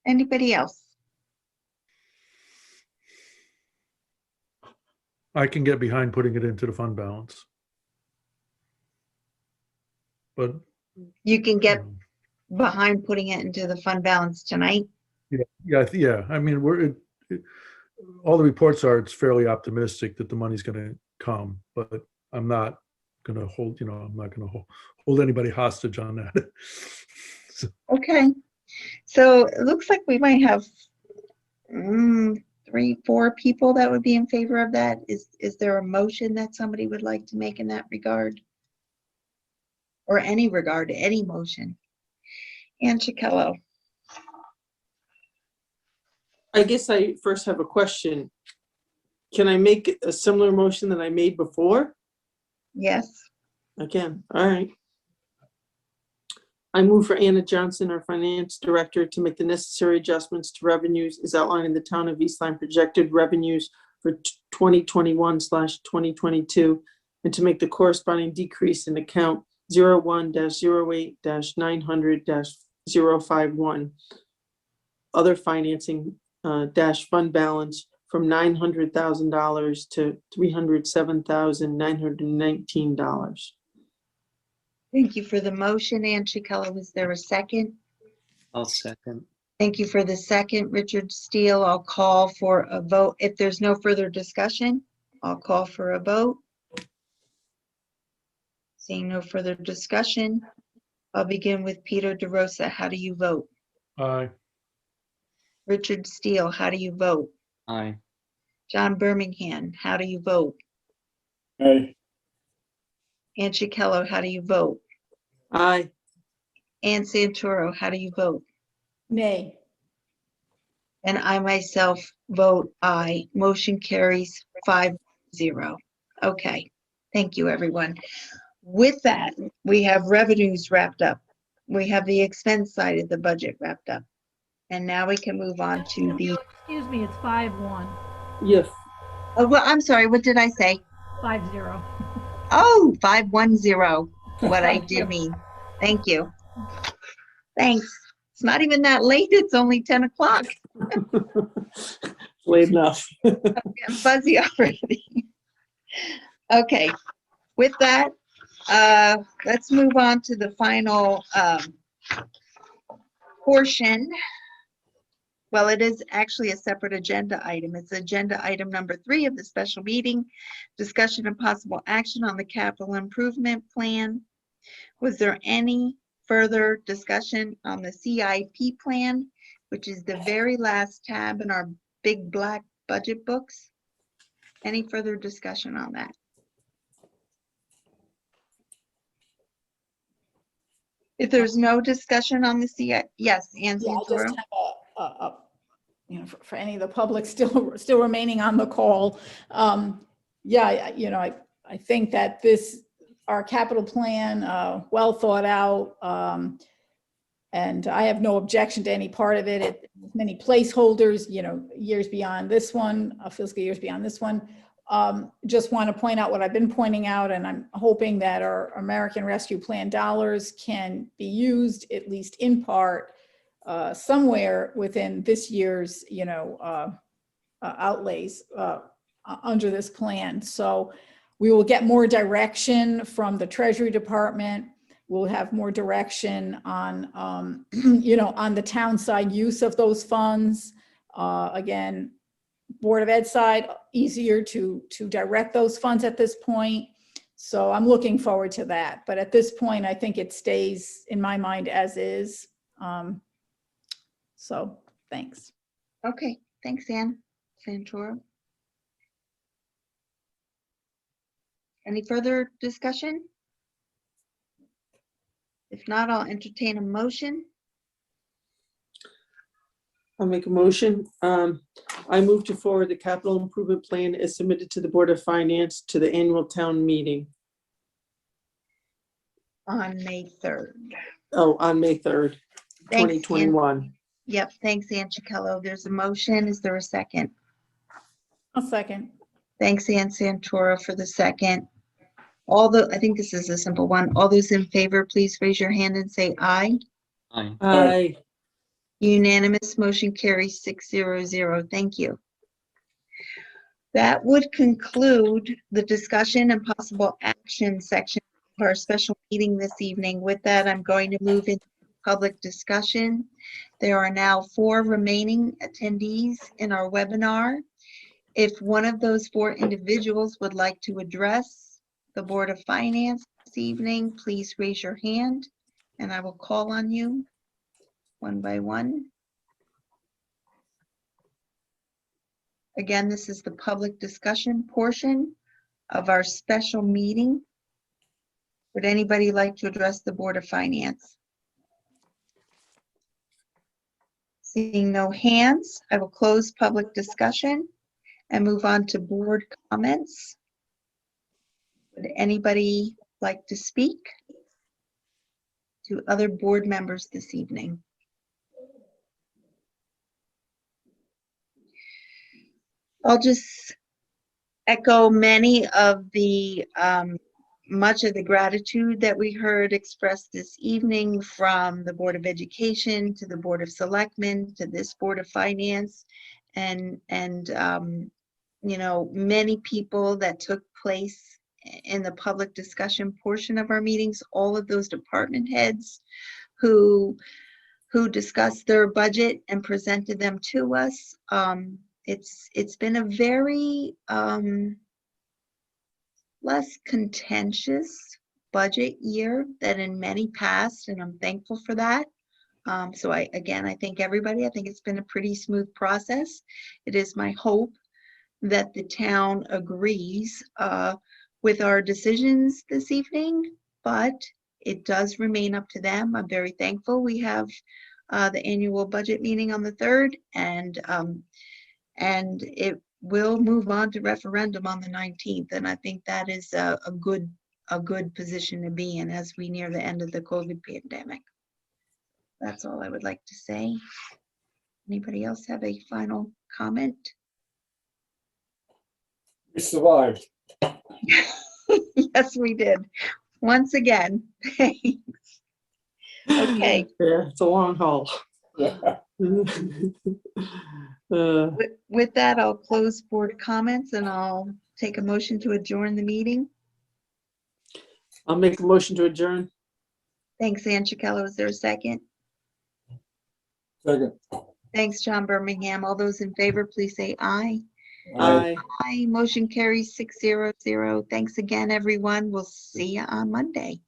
Anybody else? I can get behind putting it into the fund balance. But You can get behind putting it into the fund balance tonight. yeah. I mean, all the reports are, it's fairly optimistic that the money's going to come, but I'm not going to hold, you know, I'm not going to hold anybody hostage on that. So, Okay. So it looks like we might have 3, 4 people that would be in favor of that. Is there a motion that somebody would like to make in that regard? Or any regard to any motion? Ann Chikello. I guess I first have a question. Can I make a similar motion that I made before? Yes. Again, all right. I move for Anna Johnson, our finance director, to make the necessary adjustments to revenues as outlined in the town of East Lyme projected revenues for 2021/2022, and to make the corresponding decrease in account 01-08-900-051 other financing dash fund balance from $900,000 to $307,919. Thank you for the motion, Ann Chikello. Is there a second? I'll second. Thank you for the second, Richard Steele. I'll call for a vote. If there's no further discussion, I'll call for a vote. Seeing no further discussion, I'll begin with Peter DeRosa. How do you vote? aye. Richard Steele, how do you vote? Aye. John Birmingham, how do you vote? Aye. Ann Chikello, how do you vote? Aye. Ann Santoro, how do you vote? Nay. And I myself vote aye. Motion carries 5-0. Okay, thank you, everyone. With that, we have revenues wrapped up. We have the expense side of the budget wrapped up. And now we can move on to the, Excuse me, it's 5-1, Yes. oh, well, I'm sorry, what did I say? 5-0. Oh, 5-1-0, what I did mean. Thank you. Thanks. It's not even that late, it's only 10 o'clock. Late enough. I'm fuzzy already. Okay, with that, let's move on to the final portion. Well, it is actually a separate agenda item. It's agenda item number 3 of the special meeting, discussion and possible action on the capital improvement plan. Was there any further discussion on the CIP plan, which is the very last tab in our big black budget books? Any further discussion on that? If there's no discussion on the CIP, yes, Ann Yeah, I Santoro? just have a you know, for any of the public still remaining on the call. Yeah, you know, I I think that our capital plan, well thought out, and I have no objection to any part of it. It many placeholders, years beyond this one, fiscal years beyond this one. Just want to point out what I've been pointing out, and I'm hoping that our American Rescue Plan dollars can be used, at least in part, somewhere within this year's, outlays under this plan. So we will get more direction from the Treasury Department. We'll have more direction on, on the town side use of those funds. Again, Board of Ed side, easier to direct those funds at this point. So I'm looking forward to that. But at this point, I think it stays in my mind as is. So thanks. Okay, thanks, Ann Santora. Any further discussion? If not, I'll entertain a motion. I'll make a motion. I move to forward the capital improvement plan as submitted to the Board of Finance to the annual town meeting. On May 3rd. Oh, on May 3rd, Thanks, Ann. 2021. Yep, thanks, Ann Chicallo. There's a motion. Is there a second? I'll second. Thanks, Ann Santora, for the second. I think this is a simple one. All those in favor, please raise your hand and say aye. Aye. Aye. Unanimous, motion carries 600. Thank you. That would conclude the discussion and possible action section of our special meeting this evening. With that, I'm going to move into public discussion. There are now 4 remaining attendees in our webinar. If one of those 4 individuals would like to address the Board of Finance this evening, please raise your hand and I will call on you one by one. Again, this is the public discussion portion of our special meeting. Would anybody like to address the Board of Finance? Seeing no hands, I will close public discussion and move on to board comments. Would anybody like to speak to other board members this evening? I'll just echo many of the much of the gratitude that we heard expressed this evening from the Board of Education to the Board of Selectmen to this Board of Finance and many people that took place in the public discussion portion of our meetings, all of those department heads who discussed their budget and presented them to us. It's been a very less contentious budget year than in many past, and I'm thankful for that. So I thank everybody. I think it's been a pretty smooth process. It is my hope that the town agrees with our decisions this evening, but it does remain up to them. I'm very thankful. We have the annual budget meeting on the 3rd, and it will move on to referendum on the 19th. And I think that is a good position to be in as we near the end of the COVID pandemic. That's all I would like to say. Anybody else have a final comment? We survived. Yes, we did. Once again, thanks. Okay. Yeah, it's a long haul. Yeah. With that, I'll close board comments and I'll take a motion to adjourn the meeting. I'll make a motion to adjourn. Thanks, Ann Chicallo. Is there a second? Second. Thanks, John Birmingham. All those in favor, please say aye. Aye. Aye. Motion carries 600. Thanks again, everyone. We'll see you on Monday.